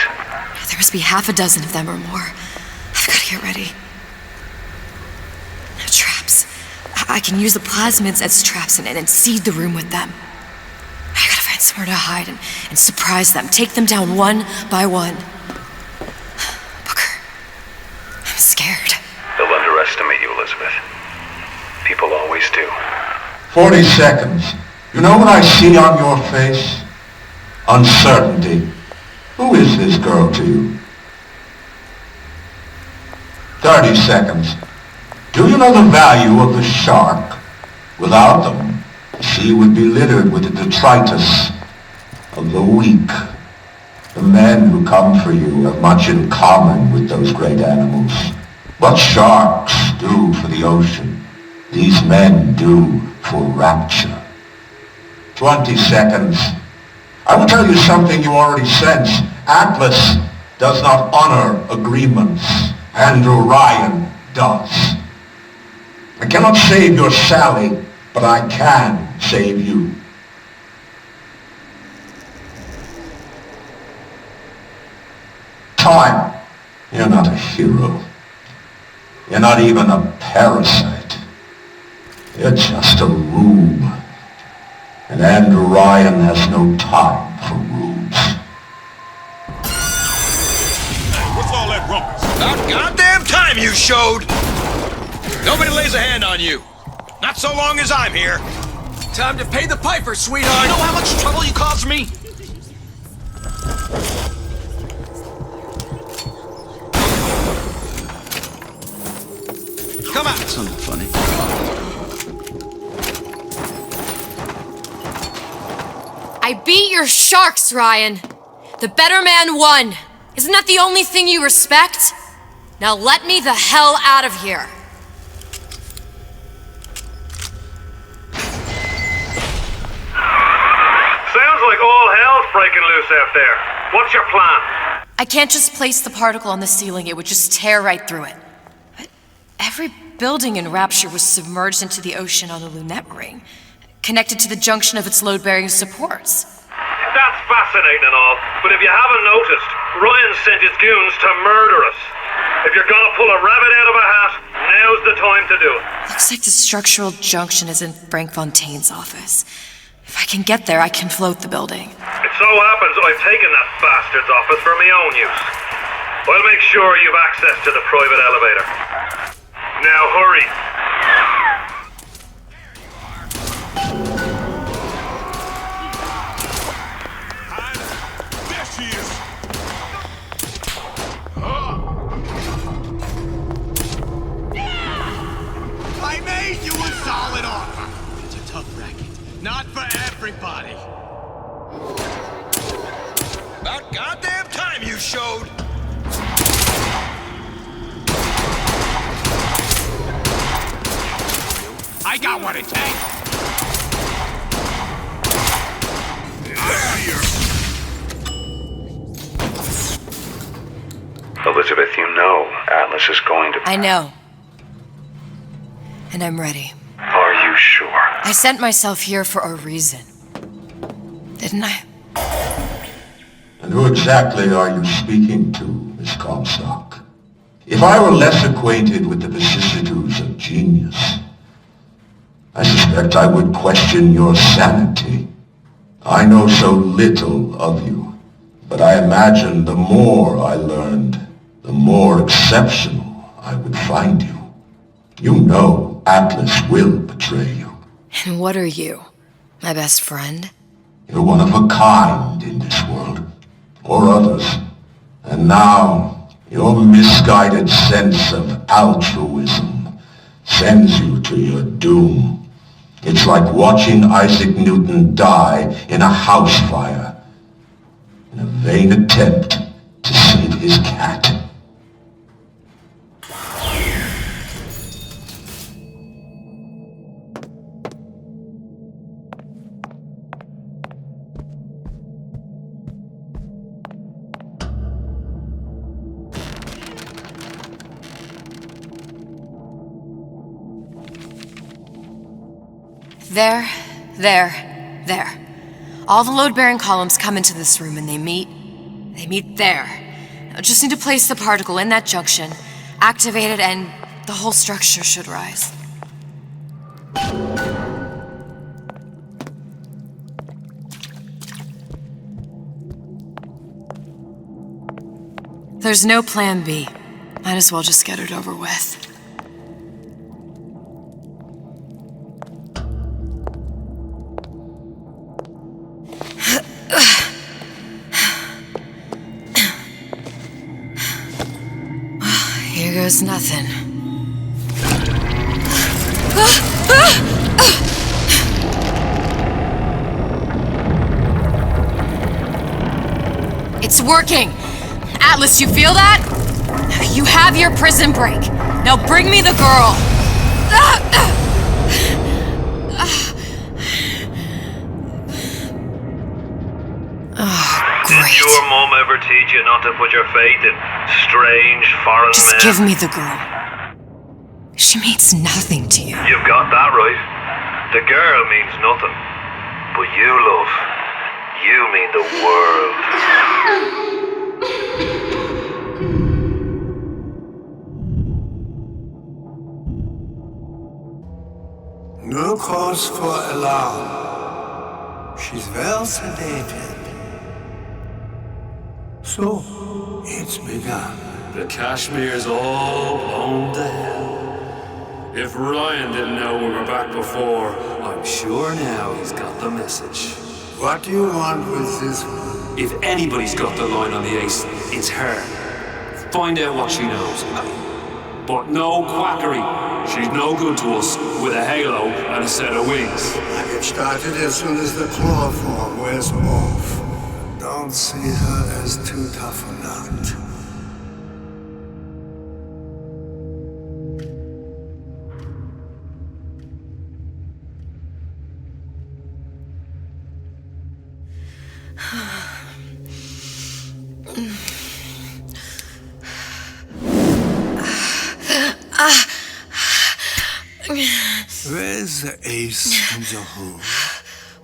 [SPEAKER 2] There must be half a dozen of them or more. I've got to get ready. Now, traps. I can use the plasmids as traps and seed the room with them. I gotta find somewhere to hide and surprise them. Take them down one by one. Booker, I'm scared.
[SPEAKER 16] They'll underestimate you, Elizabeth. People always do.
[SPEAKER 17] 40 seconds. You know what I see on your face? Uncertainty. Who is this girl to you? 30 seconds. Do you know the value of the shark? Without them, the sea would be littered with the detritus of the weak. The men who come for you have much in common with those great animals. What sharks do for the ocean, these men do for rapture. 20 seconds. I will tell you something you already sense. Atlas does not honor agreements. Andrew Ryan does. I cannot save your Sally, but I can save you. Time. You're not a hero. You're not even a parasite. You're just a rube. And Andrew Ryan has no time for rubes.
[SPEAKER 21] Hey, what's all that rumpus? About goddamn time you showed! Nobody lays a hand on you. Not so long as I'm here. Time to pay the piper, sweetheart. You know how much trouble you caused me? Come on.
[SPEAKER 20] That's not funny.
[SPEAKER 2] I beat your sharks, Ryan. The better man won. Isn't that the only thing you respect? Now let me the hell out of here.
[SPEAKER 7] Sounds like all hell's breaking loose out there. What's your plan?
[SPEAKER 2] I can't just place the particle on the ceiling. It would just tear right through it. Every building in Rapture was submerged into the ocean on the Lunette ring, connected to the junction of its load-bearing supports.
[SPEAKER 7] That's fascinating and all, but if you haven't noticed, Ryan sent his goons to murder us. If you're gonna pull a rabbit out of a hat, now's the time to do it.
[SPEAKER 2] Looks like the structural junction is in Frank Fontaine's office. If I can get there, I can float the building.
[SPEAKER 7] It so happens I've taken that bastard's office for my own use. I'll make sure you've access to the private elevator. Now hurry.
[SPEAKER 21] There she is! I made you a solid offer. It's a tough racket. Not for everybody. About goddamn time you showed. I got what it takes.
[SPEAKER 16] Elizabeth, you know Atlas is going to...
[SPEAKER 2] I know. And I'm ready.
[SPEAKER 16] Are you sure?
[SPEAKER 2] I sent myself here for a reason. Didn't I?
[SPEAKER 17] And who exactly are you speaking to, Miss Comstock? If I were less acquainted with the vicissitudes of genius, I suspect I would question your sanity. I know so little of you, but I imagine the more I learned, the more exceptional I would find you. You know Atlas will betray you.
[SPEAKER 2] And what are you? My best friend?
[SPEAKER 17] You're one of a kind in this world, or others. And now, your misguided sense of altruism sends you to your doom. It's like watching Isaac Newton die in a house fire in a vain attempt to save his cat.
[SPEAKER 2] There. All the load-bearing columns come into this room and they meet there. I just need to place the particle in that junction, activate it, and the whole structure should rise. There's no plan B. Might as well just get it over with. Here goes nothing. It's working! Atlas, you feel that? You have your prison break. Now bring me the girl!
[SPEAKER 7] Did your mom ever teach you not to put your faith in strange foreign men?
[SPEAKER 2] Just give me the girl. She means nothing to you.
[SPEAKER 7] You've got that right. The girl means nothing. But you, love, you mean the world.
[SPEAKER 8] No cause for alarm. She's well sedated. So, it's begun.
[SPEAKER 9] The Kashmir's all blown to hell. If Ryan didn't know we were back before, I'm sure now he's got the message.
[SPEAKER 8] What do you want with this one?
[SPEAKER 9] If anybody's got the line on the ace, it's her. Find out what she knows. But no quackery. She's no good to us with a halo and a set of wings.
[SPEAKER 8] I get started as soon as the claw form wears off. Don't see her as too tough a nut. Where's the ace in the hole?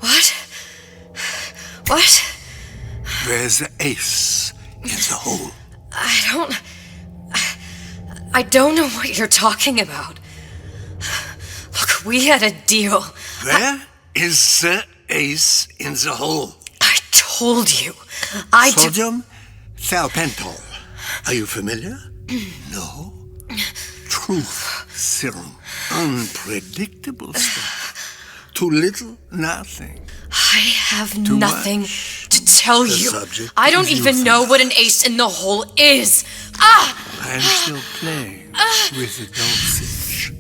[SPEAKER 2] What? What?
[SPEAKER 8] Where's the ace in the hole?
[SPEAKER 2] I don't know what you're talking about. Look, we had a deal.
[SPEAKER 8] Where is the ace in the hole?
[SPEAKER 2] I told you.
[SPEAKER 8] Sodium thiopental. Are you familiar? No. Truth serum. Unpredictable stuff. Too little, nothing.
[SPEAKER 2] I have
[SPEAKER 8] Too
[SPEAKER 2] nothing
[SPEAKER 8] much.
[SPEAKER 2] to tell
[SPEAKER 8] The
[SPEAKER 2] you.
[SPEAKER 8] subject
[SPEAKER 2] I don't
[SPEAKER 8] is
[SPEAKER 2] even know what an ace in the hole is. Ah!
[SPEAKER 8] I'm still playing with the dosage.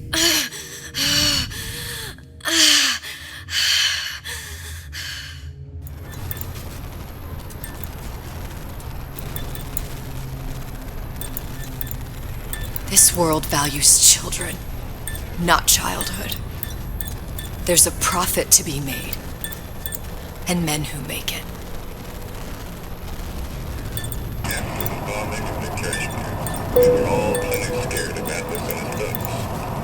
[SPEAKER 2] This world values children, not childhood. There's a profit to be made, and men who make it.
[SPEAKER 5] We were all plenty scared of Atlas and his thugs,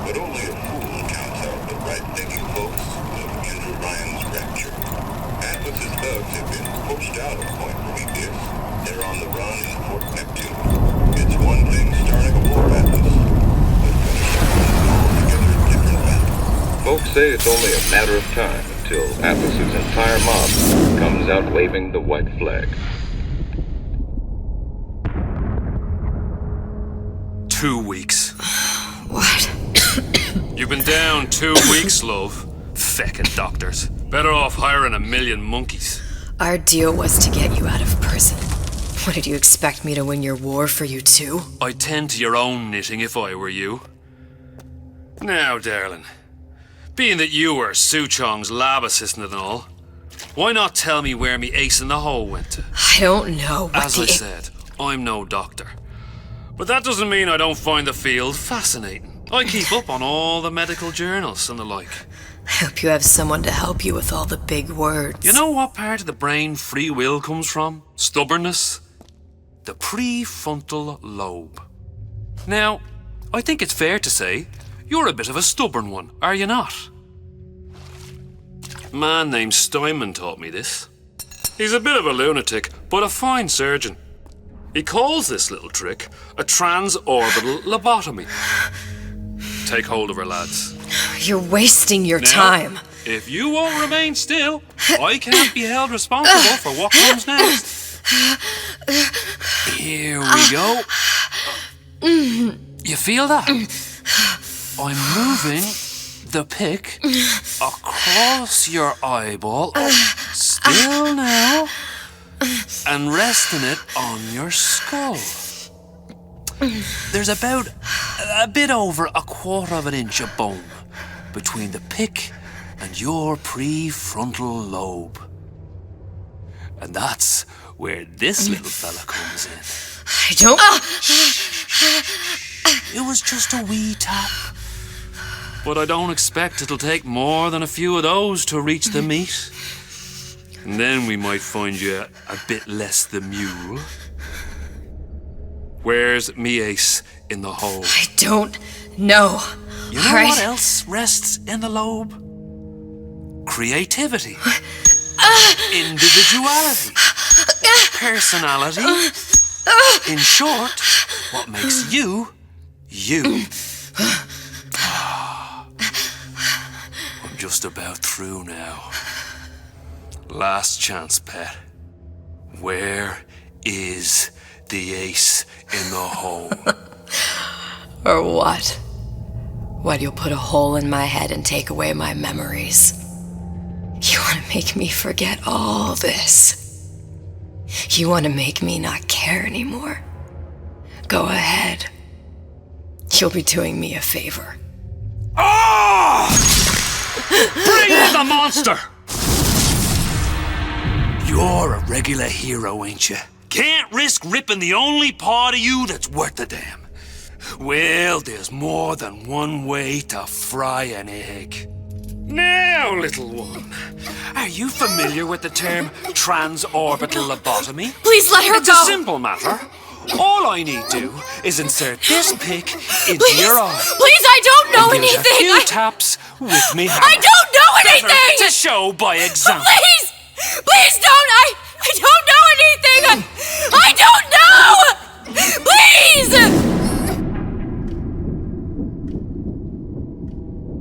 [SPEAKER 5] but only a fool counts out the right-thinking folks of Andrew Ryan's rapture. Atlas's thugs have been pushed out of Point Prometheus. They're on the run in Fort Neptune. It's one thing starting a war, Atlas, but finishing one is altogether a different matter. Folks say it's only a matter of time until Atlas's entire mob comes out waving the white flag.
[SPEAKER 9] 2 weeks.
[SPEAKER 2] What?
[SPEAKER 9] You've been down 2 weeks, love. Feckin' doctors. Better off hiring 1,000,000 monkeys.
[SPEAKER 2] Our deal was to get you out of prison. What, did you expect me to win your war for you too?
[SPEAKER 9] I'd tend to your own knitting if I were you. Now, darling, being that you were Su Chong's lab assistant and all, why not tell me where me ace in the hole went to?
[SPEAKER 2] I don't know what
[SPEAKER 9] As I said, I'm no doctor. But that doesn't mean I don't find the field fascinating. I keep up on all the medical journals and the like.
[SPEAKER 2] I hope you have someone to help you with all the big words.
[SPEAKER 9] You know what part of the brain free will comes from? Stubbornness? The prefrontal lobe. Now, I think it's fair to say you're a bit of a stubborn one, are you not? A man named Steinman taught me this. He's a bit of a lunatic, but a fine surgeon. He calls this little trick a transorbital lobotomy. Take hold of her, lads.
[SPEAKER 2] You're wasting your
[SPEAKER 9] Now,
[SPEAKER 2] time.
[SPEAKER 9] If you won't remain still, I can't be held responsible for what comes next. Here we go. You feel that? I'm moving the pick across your eyeball. Still now. And resting it on your skull. There's about a bit over 1/4 of an inch of bone between the pick and your prefrontal lobe. And that's where this little fella comes in.
[SPEAKER 2] I don't...
[SPEAKER 9] It was just a wee tap. But I don't expect it'll take more than a few of those to reach the meat. And then we might find you a bit less the mule. Where's me ace in the hole?
[SPEAKER 2] I don't know.
[SPEAKER 9] You know what else rests in the lobe? Creativity. Individuality. Personality. In short, what makes you, you. I'm just about through now. Last chance, pet. Where is the ace in the hole?
[SPEAKER 2] Or what? What, you'll put a hole in my head and take away my memories? You want to make me forget all this? You want to make me not care anymore? Go ahead. You'll be doing me a favor.
[SPEAKER 9] Ah! Bring in the monster! You're a regular hero, ain't you? Can't risk ripping the only part of you that's worth a damn. Well, there's more than one way to fry an egg. Now, little one, are you familiar with the term transorbital lobotomy?
[SPEAKER 2] Please let her
[SPEAKER 9] It's
[SPEAKER 2] go!
[SPEAKER 9] a simple matter. All I need do is insert this pick into your eye.
[SPEAKER 11] Please, I don't know
[SPEAKER 9] and give it
[SPEAKER 11] anything!
[SPEAKER 9] a few taps with me hammer.
[SPEAKER 11] I don't know anything!
[SPEAKER 9] Better to show by example.
[SPEAKER 11] Please! Please don't! I don't know anything! I don't know! Please!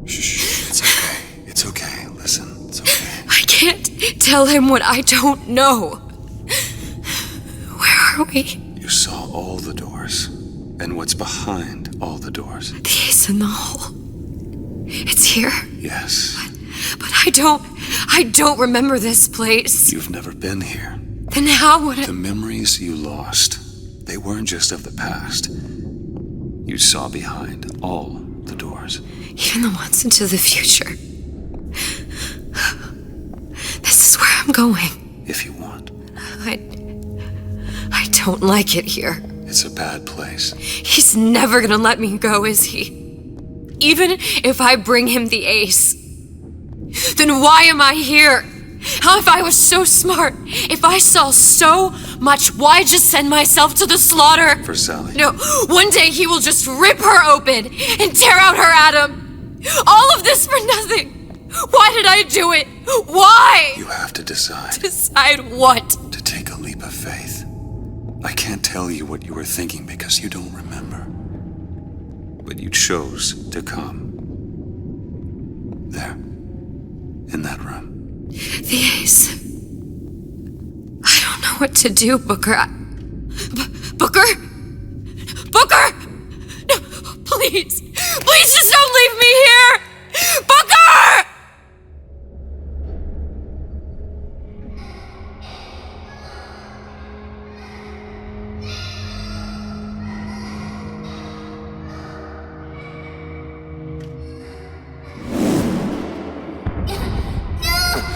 [SPEAKER 20] Shh, it's okay. It's okay. Listen, it's okay.
[SPEAKER 2] I can't tell him what I don't know. Where are we?
[SPEAKER 20] You saw all the doors. And what's behind all the doors?
[SPEAKER 2] The ace in the hole. It's here.
[SPEAKER 20] Yes.
[SPEAKER 2] But I don't remember this place.
[SPEAKER 20] You've never been here.
[SPEAKER 2] Then how would
[SPEAKER 20] The memories you lost, they weren't just of the past. You saw behind all the doors.
[SPEAKER 2] Even the ones into the future. This is where I'm going.
[SPEAKER 20] If you want.
[SPEAKER 2] I don't like it here.
[SPEAKER 20] It's a bad place.
[SPEAKER 2] He's never gonna let me go, is he? Even if I bring him the ace. Then why am I here? How if I was so smart? If I saw so much, why just send myself to the slaughter?
[SPEAKER 20] For Sally.
[SPEAKER 2] No, one day he will just rip her open and tear out her atom. All of this for nothing. Why did I do it? Why?
[SPEAKER 20] You have to decide.
[SPEAKER 2] Decide what?
[SPEAKER 20] To take a leap of faith. I can't tell you what you were thinking because you don't remember. But you chose to come. There. In that room.
[SPEAKER 2] The ace. I don't know what to do, Booker. Booker? Booker! No, please. Please just don't leave me here! Booker!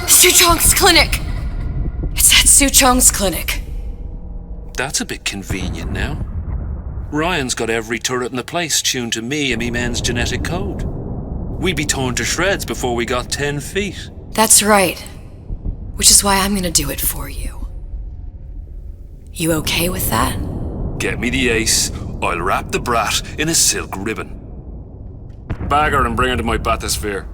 [SPEAKER 2] Suchong's clinic! It's at Suchong's clinic.
[SPEAKER 9] That's a bit convenient now. Ryan's got every turret in the place tuned to me and me men's genetic code. We'd be torn to shreds before we got 10 feet.
[SPEAKER 2] That's right. Which is why I'm gonna do it for you. You okay with that?
[SPEAKER 9] Get me the ace, I'll wrap the brat in a silk ribbon. Bag her and bring her to my bathysphere.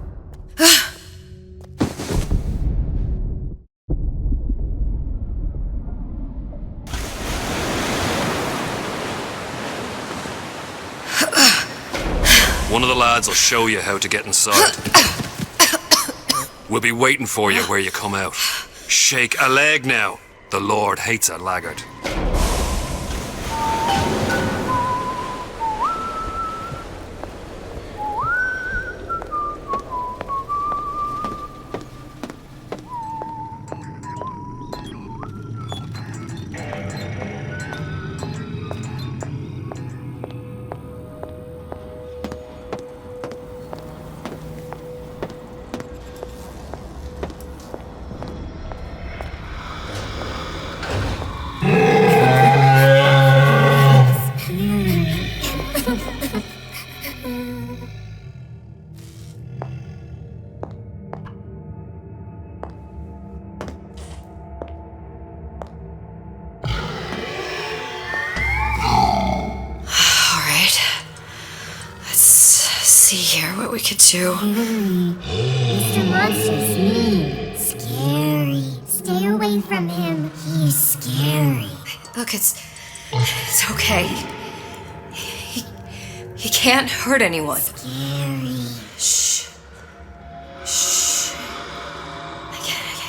[SPEAKER 9] One of the lads will show you how to get inside. We'll be waiting for you where you come out. Shake a leg now. The Lord hates a laggard.
[SPEAKER 2] What we could do.
[SPEAKER 13] Mr. Monster's mean. Scary. Stay away from him. He's scary.
[SPEAKER 2] Look, it's okay. He can't hurt anyone.
[SPEAKER 13] Scary.
[SPEAKER 2] Shh. Shh.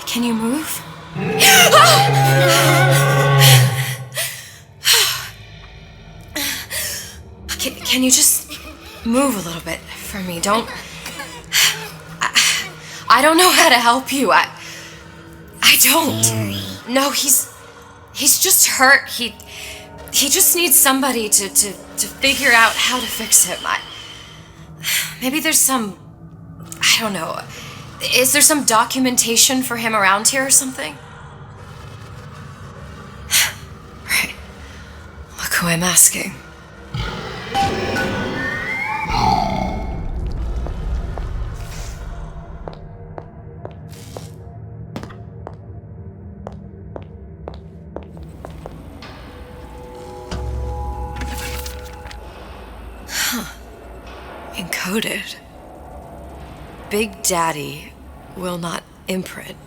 [SPEAKER 2] Can you move? Can you just move a little bit for me? I don't know how to help you. I don't.
[SPEAKER 13] Scary.
[SPEAKER 2] No, he's just hurt. He just needs somebody to figure out how to fix him. Maybe there's some, I don't know. Is there some documentation for him around here or something? Right. Look who I'm asking. loaded. Big Daddy will not imprint.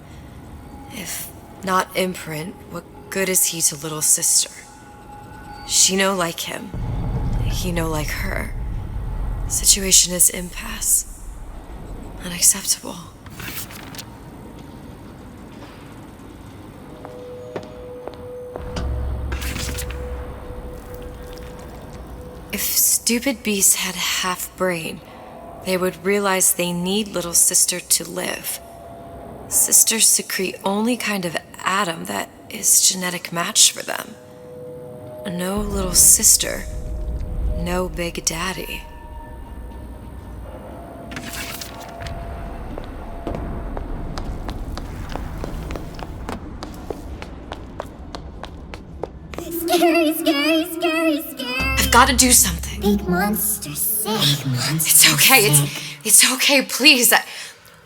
[SPEAKER 2] If not imprint, what good is he to little sister? She no like him. He no like her. Situation is impasse. Unacceptable. If stupid beasts had a half brain, they would realize they need little sister to live. Sisters secrete only kind of atom that is genetic match for them. No little sister, no Big Daddy.
[SPEAKER 13] Scary, scary, scary, scary.
[SPEAKER 2] I've got to do something.
[SPEAKER 13] Big monster sick.
[SPEAKER 2] It's okay. It's okay, please.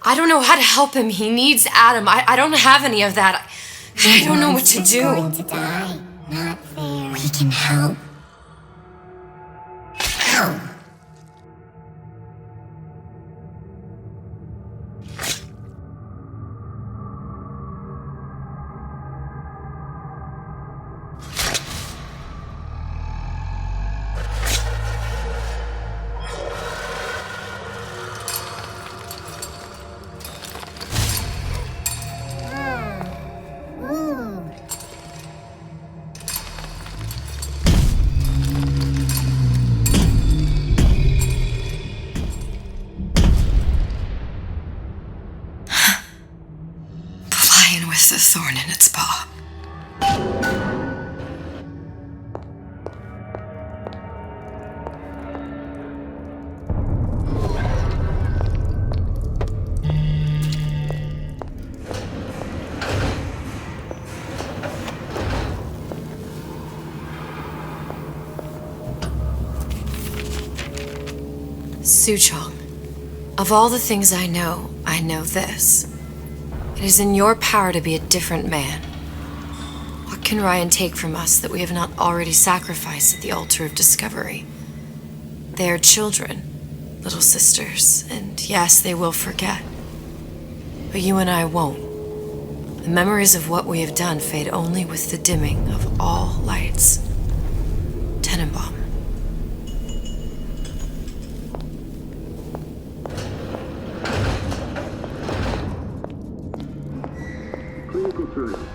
[SPEAKER 2] I don't know how to help him. He needs Adam. I don't have any of that. I don't know what to do.
[SPEAKER 13] Going to die. Not fair. We can help. Help.
[SPEAKER 2] With the thorn in its paw. Suchong, of all the things I know this. It is in your power to be a different man. What can Ryan take from us that we have not already sacrificed at the altar of discovery? They are children, little sisters, and yes, they will forget. But you and I won't. The memories of what we have done fade only with the dimming of all lights. Tenenbaum.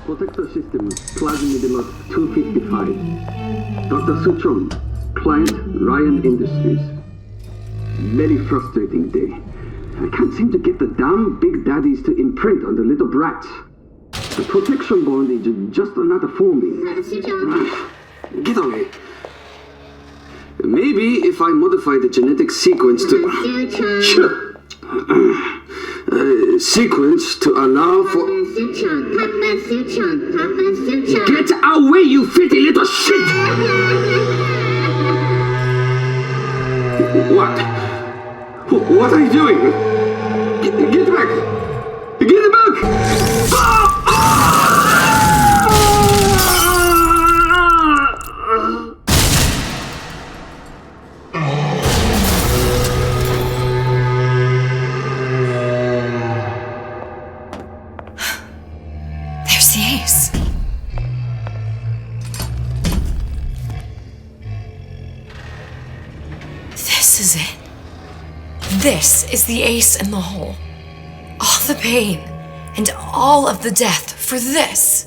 [SPEAKER 6] Protector system, plasmid lot 255. Dr. Suchong, client Ryan Industries. Very frustrating day. I can't seem to get the damn big daddies to imprint on the little brats. The protection bond is just another forming. Get away. Maybe if I modify the genetic sequence to... sequence to allow for... Get away, you filthy little shit! What are you doing? Get back! Get back!
[SPEAKER 2] There's the ace. This is it. This is the ace in the hole. All the pain and all of the death for this.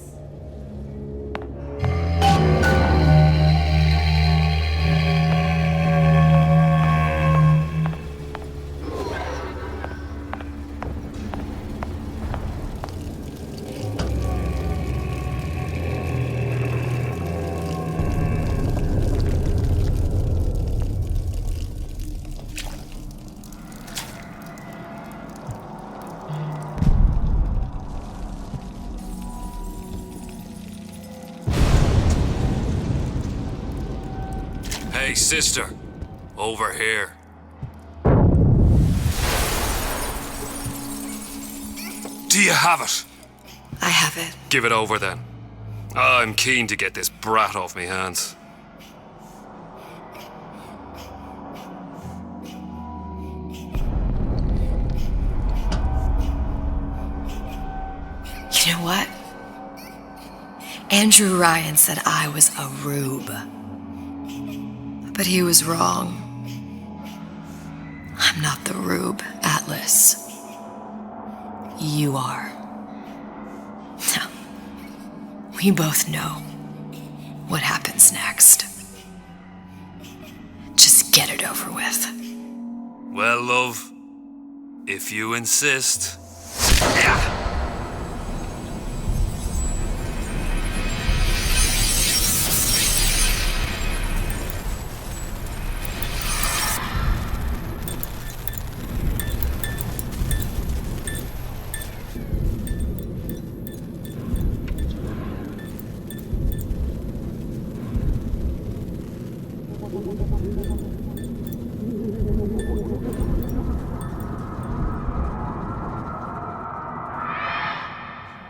[SPEAKER 9] Hey, sister. Over here. Do you have it?
[SPEAKER 2] I have it.
[SPEAKER 9] Give it over then. I'm keen to get this brat off me hands.
[SPEAKER 2] You know what? Andrew Ryan said I was a rube. But he was wrong. I'm not the rube, Atlas. You are. Now, we both know what happens next. Just get it over with.
[SPEAKER 9] Well, love, if you insist.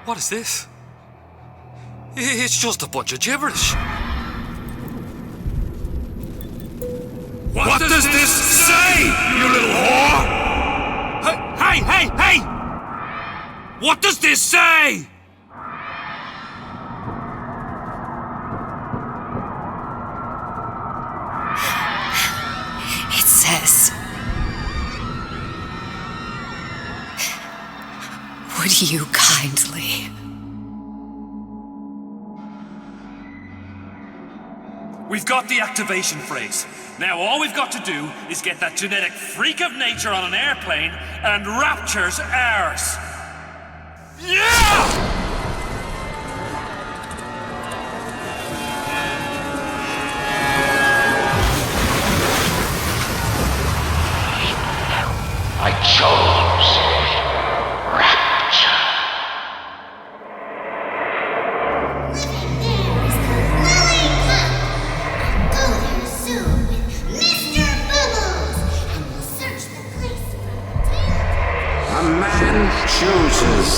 [SPEAKER 9] What is this? It's just a bunch of gibberish. What does this say, you little whore? Hey! What does this say?
[SPEAKER 2] It says, would you kindly?
[SPEAKER 9] We've got the activation phrase. Now all we've got to do is get that genetic freak of nature on an airplane and rapture's ours. Yeah!
[SPEAKER 17] I chose rapture.
[SPEAKER 13] Soon with Mr. Bubbles, and we'll search the place for
[SPEAKER 3] A man chooses,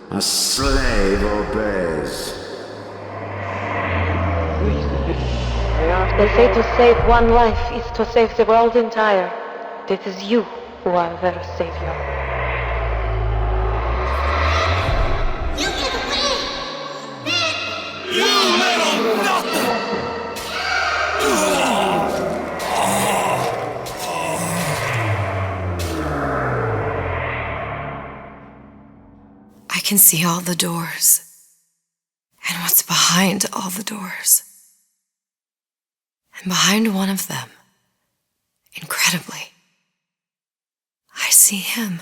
[SPEAKER 3] a slave obeys.
[SPEAKER 15] They say to save one life is to save the world entire. It is you who are their savior.
[SPEAKER 21] You little nothing!
[SPEAKER 2] I can see all the doors. And what's behind all the doors. And behind one of them, incredibly, I see him.